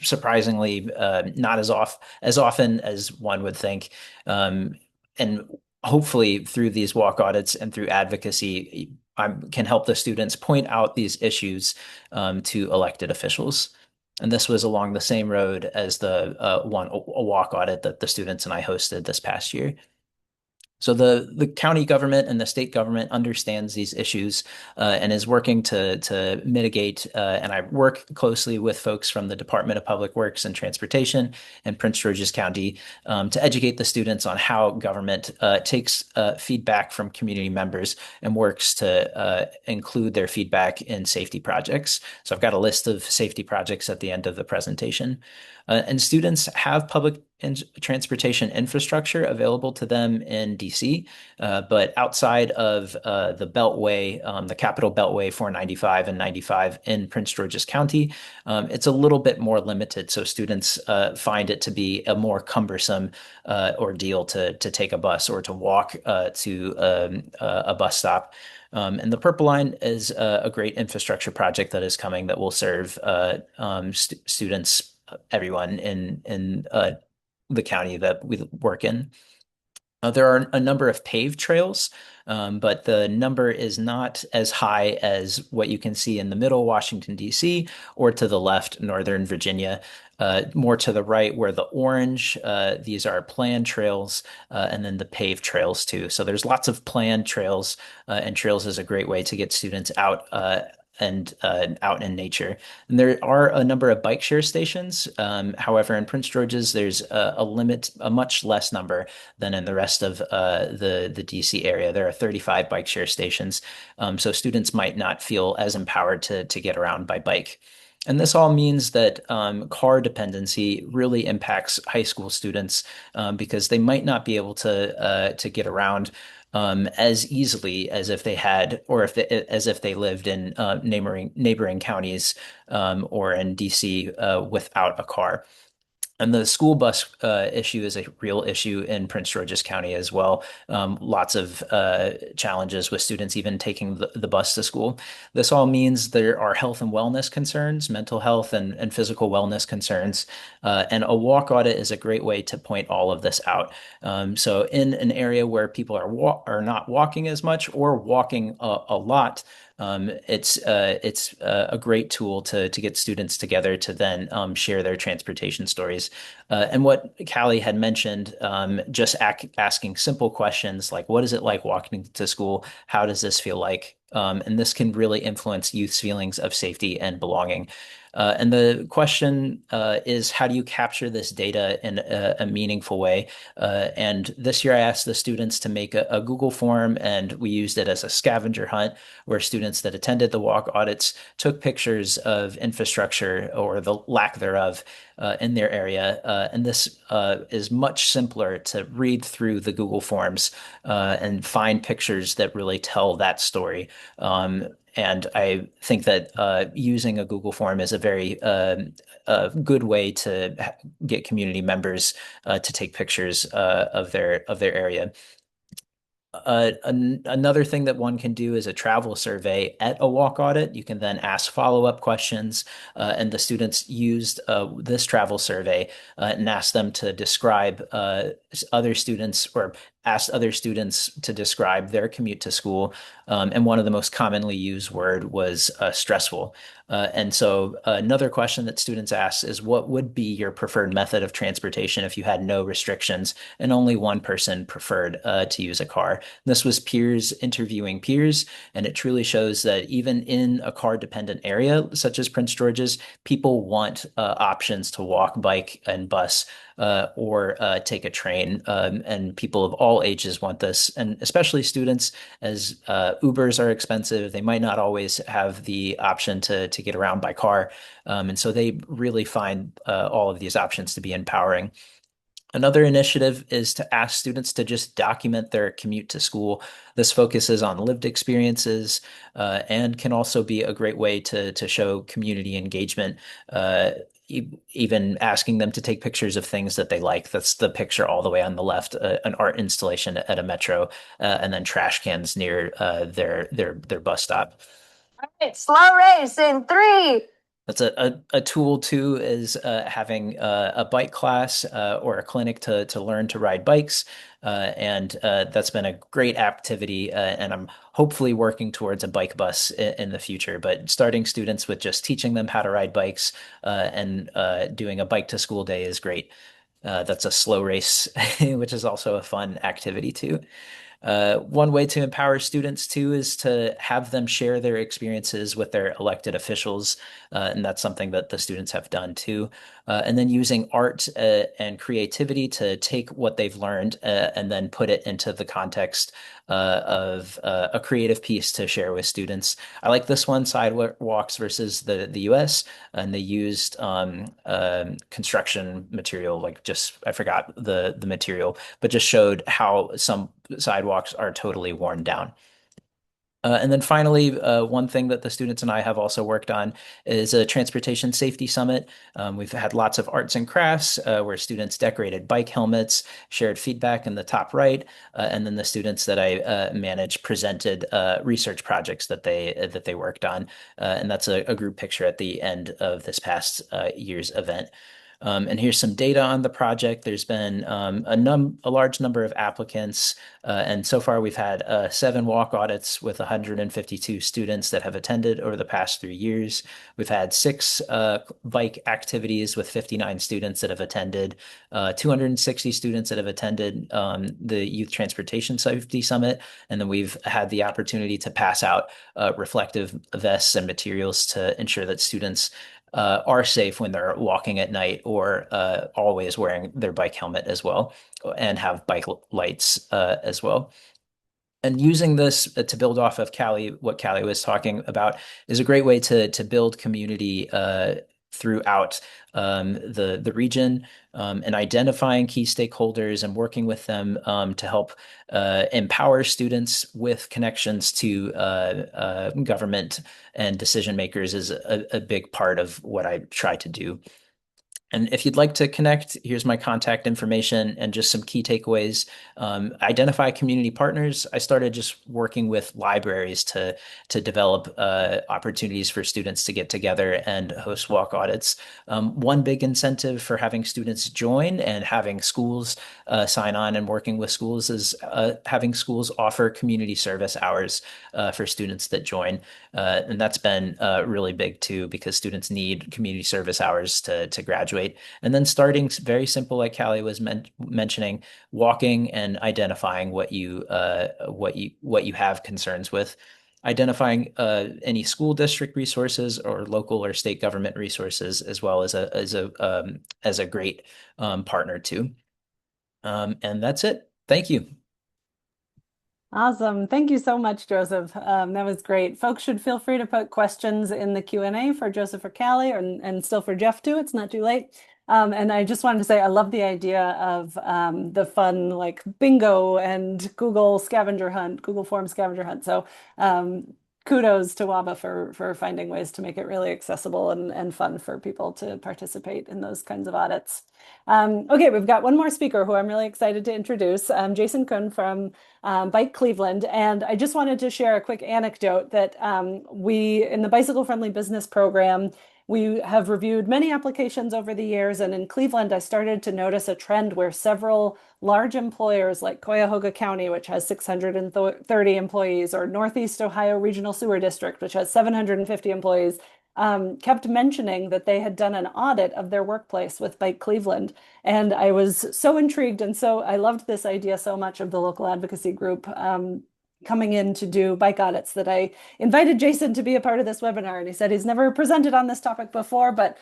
surprisingly not as often as one would think. And hopefully, through these walk audits and through advocacy, I can help the students point out these issues to elected officials. And this was along the same road as the a walk audit that the students and I hosted this past year. So the county government and the state government understands these issues and is working to mitigate. And I work closely with folks from the Department of Public Works and Transportation and Prince George's County to educate the students on how government takes feedback from community members and works to include their feedback in safety projects. So I've got a list of safety projects at the end of the presentation. And students have public transportation infrastructure available to them in DC, but outside of the Beltway, the Capital Beltway 495 and 95 in Prince George's County, it's a little bit more limited. So students find it to be a more cumbersome ordeal to take a bus or to walk to a bus stop. And the Purple Line is a great infrastructure project that is coming that will serve students, everyone in the county that we work in. There are a number of paved trails, but the number is not as high as what you can see in the middle, Washington, D.C., or to the left, Northern Virginia. More to the right, where the orange, these are planned trails, and then the paved trails too. So there's lots of planned trails, and trails is a great way to get students out. And out in nature. And there are a number of bike share stations. However, in Prince George's, there's a limit, a much less number than in the rest of the DC area. There are 35 bike share stations, so students might not feel as empowered to get around by bike. And this all means that car dependency really impacts high school students because they might not be able to get around as easily as if they had, or as if they lived in neighboring counties or in DC without a car. And the school bus issue is a real issue in Prince George's County as well. Lots of challenges with students even taking the bus to school. This all means there are health and wellness concerns, mental health and physical wellness concerns. And a walk audit is a great way to point all of this out. So in an area where people are not walking as much or walking a lot, it's a great tool to get students together to then share their transportation stories. And what Callie had mentioned, just asking simple questions like, what is it like walking to school? How does this feel like? And this can really influence youth's feelings of safety and belonging. And the question is, how do you capture this data in a meaningful way? And this year I asked the students to make a Google form, and we used it as a scavenger hunt where students that attended the walk audits took pictures of infrastructure or the lack thereof in their area. And this is much simpler to read through the Google Forms and find pictures that really tell that story. And I think that using a Google form is a very good way to get community members to take pictures of their area. Another thing that one can do is a travel survey at a walk audit. You can then ask follow-up questions, and the students used this travel survey and asked them to describe other students or asked other students to describe their commute to school. And one of the most commonly used word was stressful. And so another question that students asked is, what would be your preferred method of transportation if you had no restrictions? And only one person preferred to use a car. This was peers interviewing peers, and it truly shows that even in a car-dependent area such as Prince George's, people want options to walk, bike, and bus or take a train. And people of all ages want this, and especially students, as Ubers are expensive. They might not always have the option to get around by car. And so they really find all of these options to be empowering. Another initiative is to ask students to just document their commute to school. This focuses on lived experiences and can also be a great way to show community engagement. Even asking them to take pictures of things that they like. That's the picture all the way on the left, an art installation at a metro, and then trash cans near their bus stop. All right, slow race in 3. That's a tool too, is having a bike class or a clinic to learn to ride bikes. And that's been a great activity. And I'm hopefully working towards a bike bus in the future. But starting students with just teaching them how to ride bikes and doing a bike to school day is great. That's a slow race, which is also a fun activity too. One way to empower students too is to have them share their experiences with their elected officials, and that's something that the students have done too. And then using art and creativity to take what they've learned and then put it into the context of a creative piece to share with students. I like this one, sidewalks versus the U.S., and they used construction material, like just I forgot the material, but just showed how some sidewalks are totally worn down. And then finally, one thing that the students and I have also worked on is a transportation safety summit. We've had lots of arts and crafts where students decorated bike helmets, shared feedback in the top right, and then the students that I manage presented research projects that they worked on. And that's a group picture at the end of this past year's event. And here's some data on the project. There's been a large number of applicants, and so far we've had 7 walk audits with 152 students that have attended over the past 3 years. We've had 6 bike activities with 59 students that have attended, 260 students that have attended the Youth Transportation Safety Summit, and then we've had the opportunity to pass out reflective vests and materials to ensure that students are safe when they're walking at night or always wearing their bike helmet as well and have bike lights as well. And using this to build off of what Callie was talking about is a great way to build community throughout the region and identifying key stakeholders and working with them to help empower students with connections to government and decision makers is a big part of what I try to do. And if you'd like to connect, here's my contact information and just some key takeaways. Identify community partners. I started just working with libraries to develop opportunities for students to get together and host walk audits. One big incentive for having students join and having schools sign on and working with schools is having schools offer community service hours for students that join. And that's been really big too, because students need community service hours to graduate. And then starting very simple, like Callie was mentioning, walking and identifying what you have concerns with, identifying any school district resources or local or state government resources, as well as a great partner too. And that's it. Thank you. Awesome. Thank you so much, Joseph. That was great. Folks should feel free to put questions in the Q&A for Joseph or Callie, and still for Jeff too. It's not too late. And I just wanted to say I love the idea of the fun like bingo and Google scavenger hunt, Google Form scavenger hunt. So kudos to WABA for finding ways to make it really accessible and fun for people to participate in those kinds of audits. Okay, we've got one more speaker who I'm really excited to introduce, Jason Kuhn from Bike Cleveland. And I just wanted to share a quick anecdote that we, in the Bicycle Friendly Business Program, we have reviewed many applications over the years, and in Cleveland, I started to notice a trend where several large employers like Cuyahoga County, which has 630 employees, or Northeast Ohio Regional Sewer District, which has 750 employees, kept mentioning that they had done an audit of their workplace with Bike Cleveland. And I was so intrigued, and so I loved this idea so much of the local advocacy group coming in to do bike audits that I invited Jason to be a part of this webinar. And he said he's never presented on this topic before, but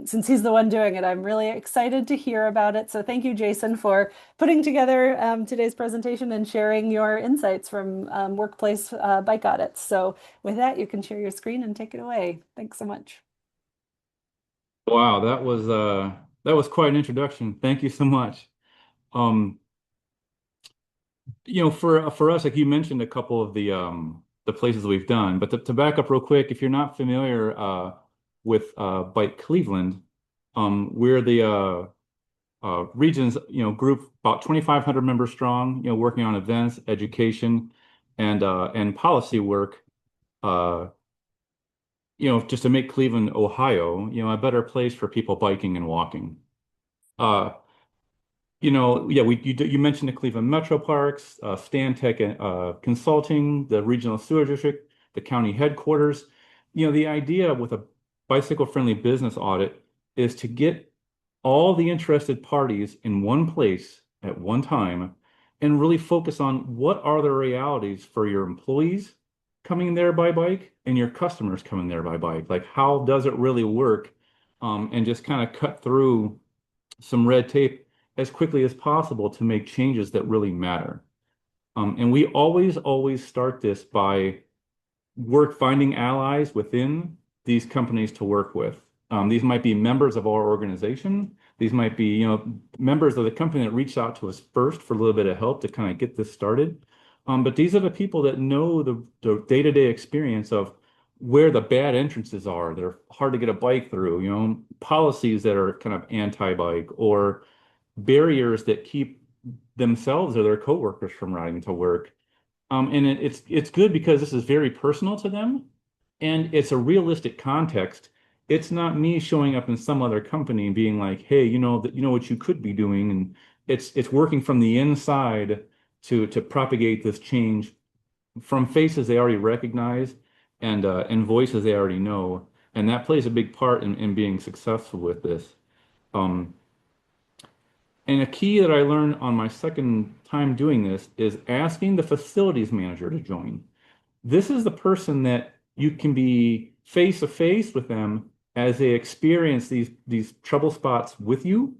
since he's the one doing it, I'm really excited to hear about it. So thank you, Jason, for putting together today's presentation and sharing your insights from workplace bike audits. So with that, you can share your screen and take it away. Thanks so much. Wow, that was quite an introduction. Thank you so much. For us, like you mentioned a couple of the places we've done, but to back up real quick, if you're not familiar with Bike Cleveland, we're the regions group about 2,500 members strong, working on events, education, and policy work, just to make Cleveland, Ohio, a better place for people biking and walking. You mentioned the Cleveland Metro Parks, Stantec Consulting, the Regional Sewer District, the county headquarters. The idea with a bicycle-friendly business audit is to get all the interested parties in one place at one time and really focus on what are the realities for your employees coming there by bike and your customers coming there by bike. Like, how does it really work? And just kind of cut through some red tape as quickly as possible to make changes that really matter. And we always start this by finding allies within these companies to work with. These might be members of our organization. These might be, members of the company that reached out to us first for a little bit of help to kind of get this started. But these are the people that know the day-to-day experience of where the bad entrances are. They're hard to get a bike through, policies that are kind of anti-bike, or barriers that keep themselves or their coworkers from riding to work. And it's good because this is very personal to them, and it's a realistic context. It's not me showing up in some other company and being like, "Hey, that what you could be doing," and it's working from the inside to propagate this change from faces they already recognize and voices they already know, and that plays a big part in being successful with this. Um, and a key that I learned on my second time doing this is asking the facilities manager to join. This is the person that you can be face to face with them as they experience these trouble spots with you.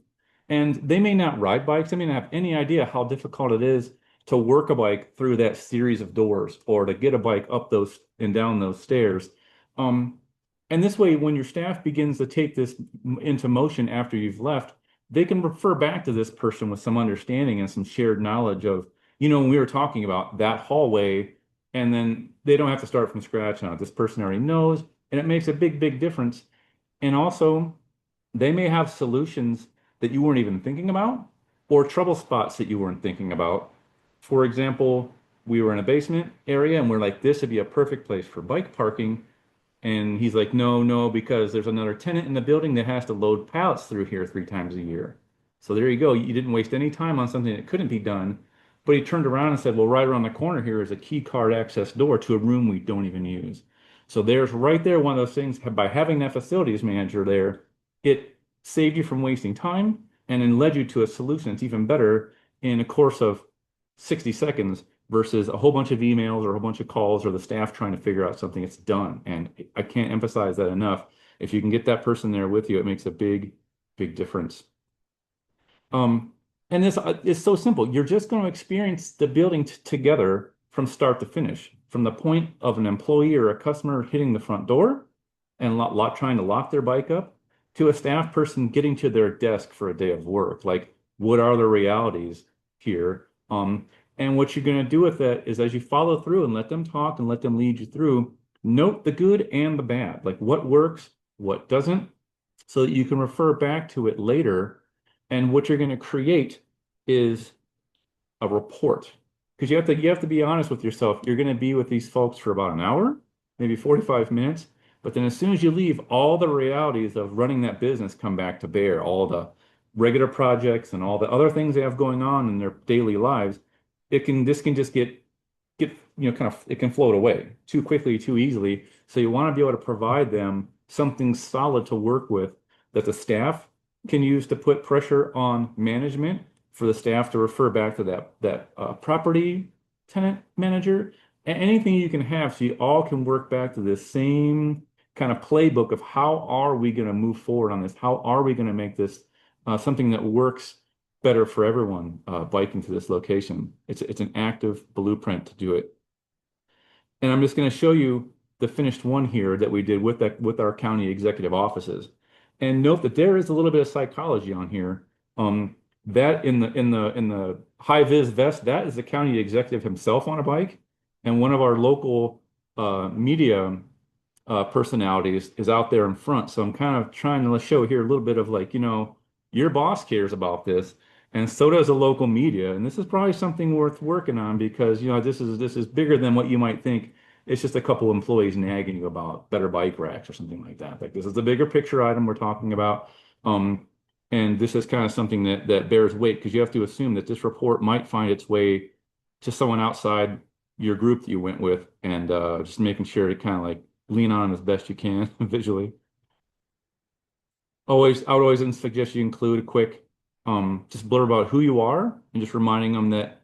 And they may not ride bikes. They may not have any idea how difficult it is to work a bike through that series of doors or to get a bike up those and down those stairs. And this way, when your staff begins to take this into motion after you've left, they can refer back to this person with some understanding and some shared knowledge of, when we were talking about that hallway, and then they don't have to start from scratch on it. This person already knows, and it makes a big difference. And also, they may have solutions that you weren't even thinking about, or trouble spots that you weren't thinking about. For example, we were in a basement area and we're like, this would be a perfect place for bike parking. And he's like, no, because there's another tenant in the building that has to load pallets through here 3 times a year. So there you go. You didn't waste any time on something that couldn't be done. But he turned around and said, well, right around the corner here is a key card access door to a room we don't even use. So there's right there one of those things. By having that facilities manager there, it saved you from wasting time and then led you to a solution that's even better in a course of 60 seconds versus a whole bunch of emails or a whole bunch of calls or the staff trying to figure out something. It's done. And I can't emphasize that enough. If you can get that person there with you, it makes a big difference. And this is so simple. You're just going to experience the building together from start to finish, from the point of an employee or a customer hitting the front door and trying to lock their bike up to a staff person getting to their desk for a day of work. Like, what are the realities here? And what you're going to do with that is as you follow through and let them talk and let them lead you through, note the good and the bad, like what works, what doesn't, so that you can refer back to it later. And what you're going to create is a report, because you have to be honest with yourself. You're going to be with these folks for about an hour, maybe 45 minutes. But then as soon as you leave, all the realities of running that business come back to bear, all the regular projects and all the other things they have going on in their daily lives. This can just get it can float away too quickly, too easily. So you want to be able to provide them something solid to work with that the staff can use to put pressure on management for the staff to refer back to that property tenant manager, and anything you can have so you all can work back to this same kind of playbook of how are we going to move forward on this? How are we going to make this something that works better for everyone biking to this location? It's an active blueprint to do it. And I'm just going to show you the finished one here that we did with our county executive offices. And note that there is a little bit of psychology on here. That in the high vis vest, that is the county executive himself on a bike, and one of our local media personalities is out there in front. So I'm kind of trying to show here a little bit of like, your boss cares about this, and so does the local media. And this is probably something worth working on because this is bigger than what you might think. It's just a couple employees nagging you about better bike racks or something like that. Like, this is the bigger picture item we're talking about. And this is kind of something that bears weight, because you have to assume that this report might find its way to someone outside your group that you went with, and just making sure to kind of like lean on as best you can visually. I would always suggest you include a quick just blurb about who you are, and just reminding them that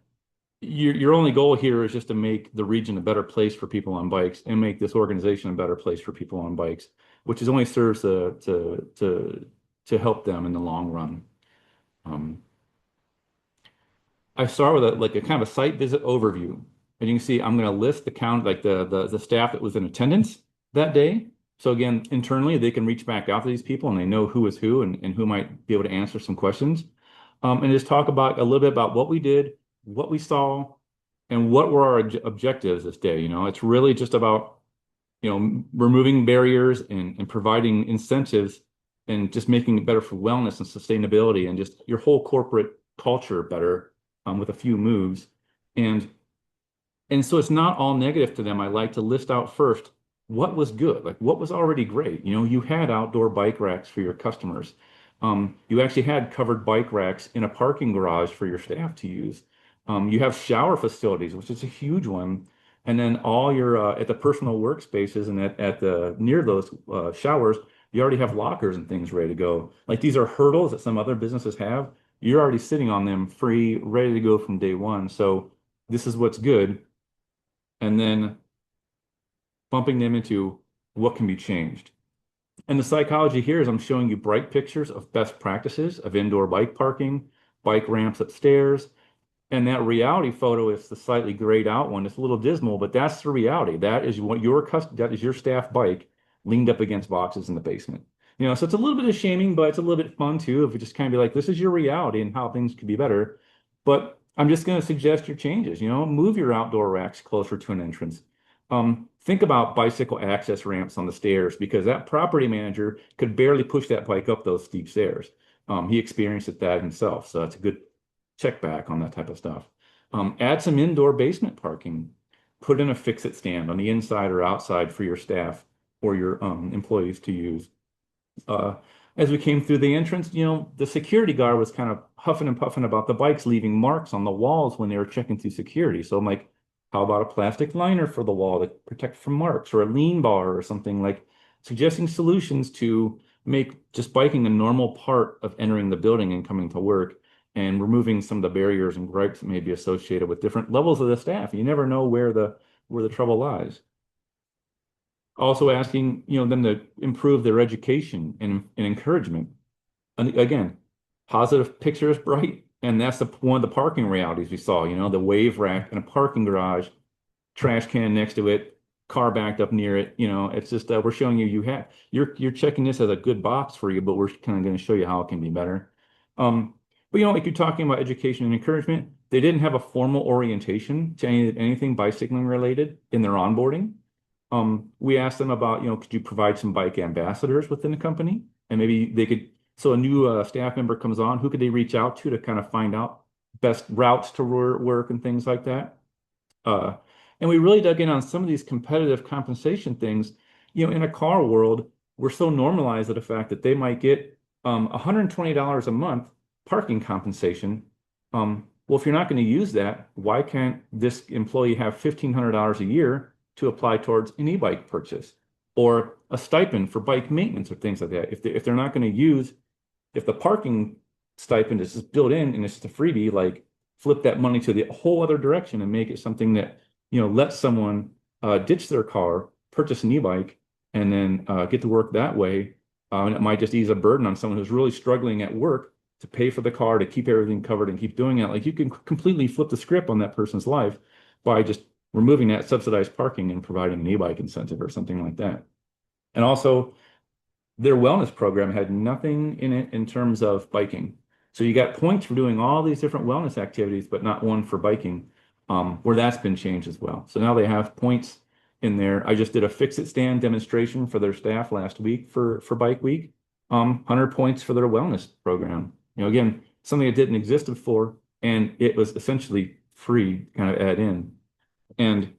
your only goal here is just to make the region a better place for people on bikes and make this organization a better place for people on bikes, which is only serves to help them in the long run. Um, I start with like a kind of a site visit overview. And you can see I'm going to list the count, like the staff that was in attendance that day. So again, internally, they can reach back out to these people and they know who is who and who might be able to answer some questions. And just talk about a little bit about what we did, what we saw, and what were our objectives this day. It's really just about, removing barriers and providing incentives and just making it better for wellness and sustainability and just your whole corporate culture better with a few moves. And and so it's not all negative to them. I like to list out first what was good, like what was already great. You had outdoor bike racks for your customers. You actually had covered bike racks in a parking garage for your staff to use. You have shower facilities, which is a huge one. And then all your at the personal workspaces and at the near those showers, you already have lockers and things ready to go. Like these are hurdles that some other businesses have. You're already sitting on them free, ready to go from day one. So this is what's good. And then bumping them into what can be changed. And the psychology here is I'm showing you bright pictures of best practices of indoor bike parking, bike ramps upstairs, and that reality photo is the slightly grayed out one. It's a little dismal, but that's the reality. That is that is your staff bike leaned up against boxes in the basement. So it's a little bit of shaming, but it's a little bit fun too. If we just kind of be like, this is your reality and how things could be better. But I'm just going to suggest your changes. Move your outdoor racks closer to an entrance. Think about bicycle access ramps on the stairs because that property manager could barely push that bike up those steep stairs. He experienced that himself, so that's a good check back on that type of stuff. Add some indoor basement parking. Put in a fix-it stand on the inside or outside for your staff or your employees to use. As we came through the entrance, the security guard was kind of huffing and puffing about the bikes leaving marks on the walls when they were checking through security. So I'm like, how about a plastic liner for the wall to protect from marks or a lean bar or something, like suggesting solutions to make just biking a normal part of entering the building and coming to work and removing some of the barriers and gripes that may be associated with different levels of the staff. You never know where the trouble lies. Also asking, them to improve their education and encouragement. And again, positive picture is bright. And that's one of the parking realities we saw, the wave rack in a parking garage, trash can next to it, car backed up near it. It's just we're showing you're checking this as a good box for you, but we're kind of going to show you how it can be better. But like you're talking about education and encouragement, they didn't have a formal orientation to anything bicycling related in their onboarding. We asked them about, could you provide some bike ambassadors within the company? And maybe they could, so a new staff member comes on, who could they reach out to kind of find out best routes to work and things like that? And we really dug in on some of these competitive compensation things. In a car world, we're so normalized to the fact that they might get $120 a month parking compensation. Well, if you're not going to use that, why can't this employee have $1,500 a year to apply towards an e-bike purchase or a stipend for bike maintenance or things like that? If they're not going to use, if the parking stipend is just built in and it's just a freebie, like flip that money to the whole other direction and make it something that, let someone ditch their car, purchase an e-bike, and then get to work that way. And it might just ease a burden on someone who's really struggling at work to pay for the car, to keep everything covered and keep doing it. Like you can completely flip the script on that person's life by just removing that subsidized parking and providing an e-bike incentive or something like that. And also, their wellness program had nothing in it in terms of biking. So you got points for doing all these different wellness activities, but not one for biking, where that's been changed as well. So now they have points in there. I just did a fix-it stand demonstration for their staff last week for Bike Week. 100 points for their wellness program. Again, something that didn't exist before, and it was essentially free to kind of add in. And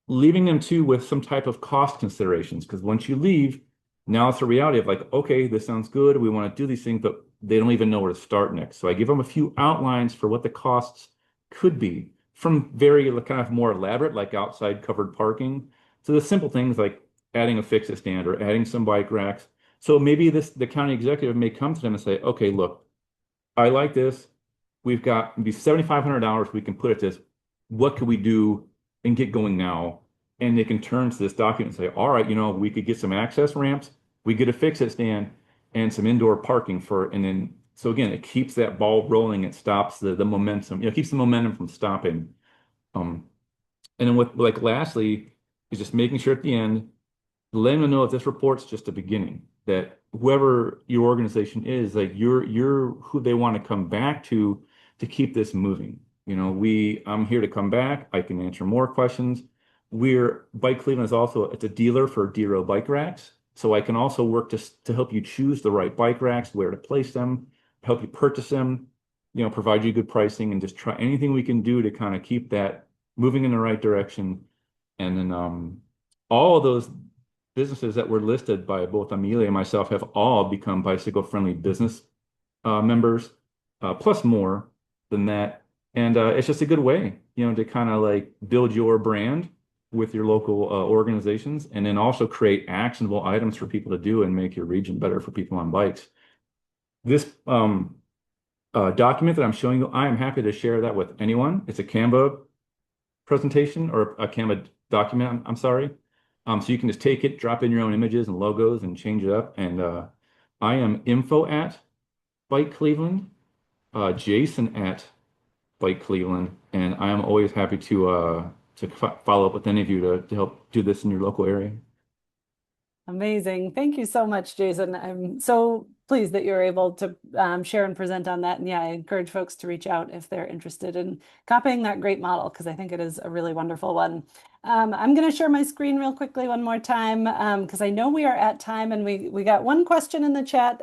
leaving them too with some type of cost considerations, because once you leave, now it's a reality of like, okay, this sounds good. We want to do these things, but they don't even know where to start next. So I give them a few outlines for what the costs could be, from very kind of more elaborate, like outside covered parking, to the simple things like adding a fix-it stand or adding some bike racks. So maybe the county executive may come to them and say, okay, look, I like this. We've got maybe $7,500 we can put at this. What could we do and get going now? And they can turn to this document and say, all right, we could get some access ramps, we get a fix-it stand, and some indoor parking and then, so again, it keeps that ball rolling. It stops the momentum, it keeps the momentum from stopping. Um, and then lastly, is just making sure at the end, letting them know that this report's just a beginning, that whoever your organization is, like you're who they want to come back to keep this moving. I'm here to come back. I can answer more questions. Bike Cleveland is also, it's a dealer for Dero bike racks. So I can also work to help you choose the right bike racks, where to place them, help you purchase them, provide you good pricing, and just try anything we can do to kind of keep that moving in the right direction. And then all of those businesses that were listed by both Amelia and myself have all become bicycle-friendly business members, plus more than that. And it's just a good way, to kind of like build your brand with your local organizations, and then also create actionable items for people to do and make your region better for people on bikes. This document that I'm showing you, I am happy to share that with anyone. It's a Canva presentation, or a Canva document, I'm sorry. So you can just take it, drop in your own images and logos and change it up. And I am info@Bike Cleveland, Jason@Bike Cleveland, and I am always happy to follow up with any of you to help do this in your local area. Amazing. Thank you so much, Jason. I'm so pleased that you're able to share and present on that. And yeah, I encourage folks to reach out if they're interested in copying that great model, because I think it is a really wonderful one. I'm going to share my screen real quickly one more time, because I know we are at time, and we got one question in the chat.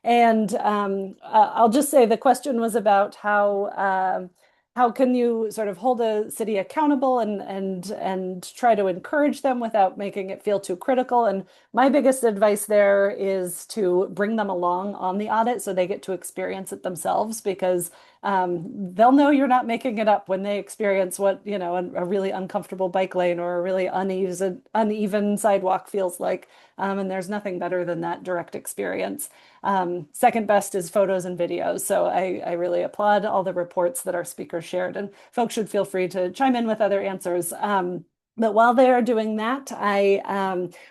I'll just say the question was about how can you sort of hold a city accountable and try to encourage them without making it feel too critical? And my biggest advice there is to bring them along on the audit so they get to experience it themselves, because they'll know you're not making it up when they experience what, a really uncomfortable bike lane or a really uneven sidewalk feels like. And there's nothing better than that direct experience. Second best is photos and videos. So I really applaud all the reports that our speakers shared, and folks should feel free to chime in with other answers. But while they are doing that, I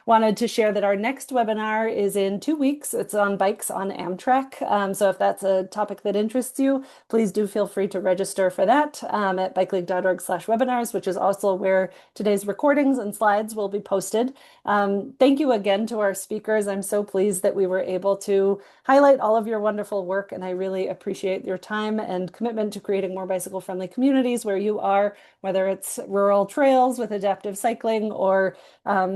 wanted to share that our next webinar is in 2 weeks. It's on bikes on Amtrak. So if that's a topic that interests you, please do feel free to register for that at bikeleague.org/webinars, which is also where today's recordings and slides will be posted. Thank you again to our speakers. I'm so pleased that we were able to highlight all of your wonderful work, and I really appreciate your time and commitment to creating more bicycle-friendly communities where you are, whether it's rural trails with adaptive cycling, or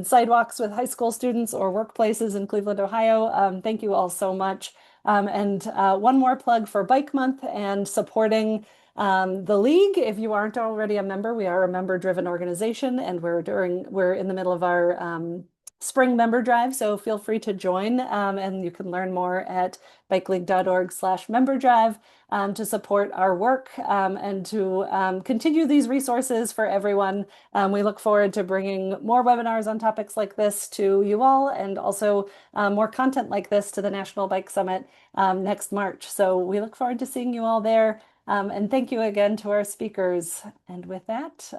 sidewalks with high school students, or workplaces in Cleveland, Ohio. Thank you all so much. One more plug for Bike Month and supporting the league. If you aren't already a member, we are a member-driven organization, and we're in the middle of our spring member drive, so feel free to join, and you can learn more at bikeleague.org/member drive to support our work and to continue these resources for everyone. We look forward to bringing more webinars on topics like this to you all, and also more content like this to the National Bike Summit next March. So we look forward to seeing you all there. And thank you again to our speakers. And with that,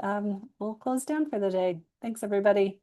we'll close down for the day. Thanks, everybody.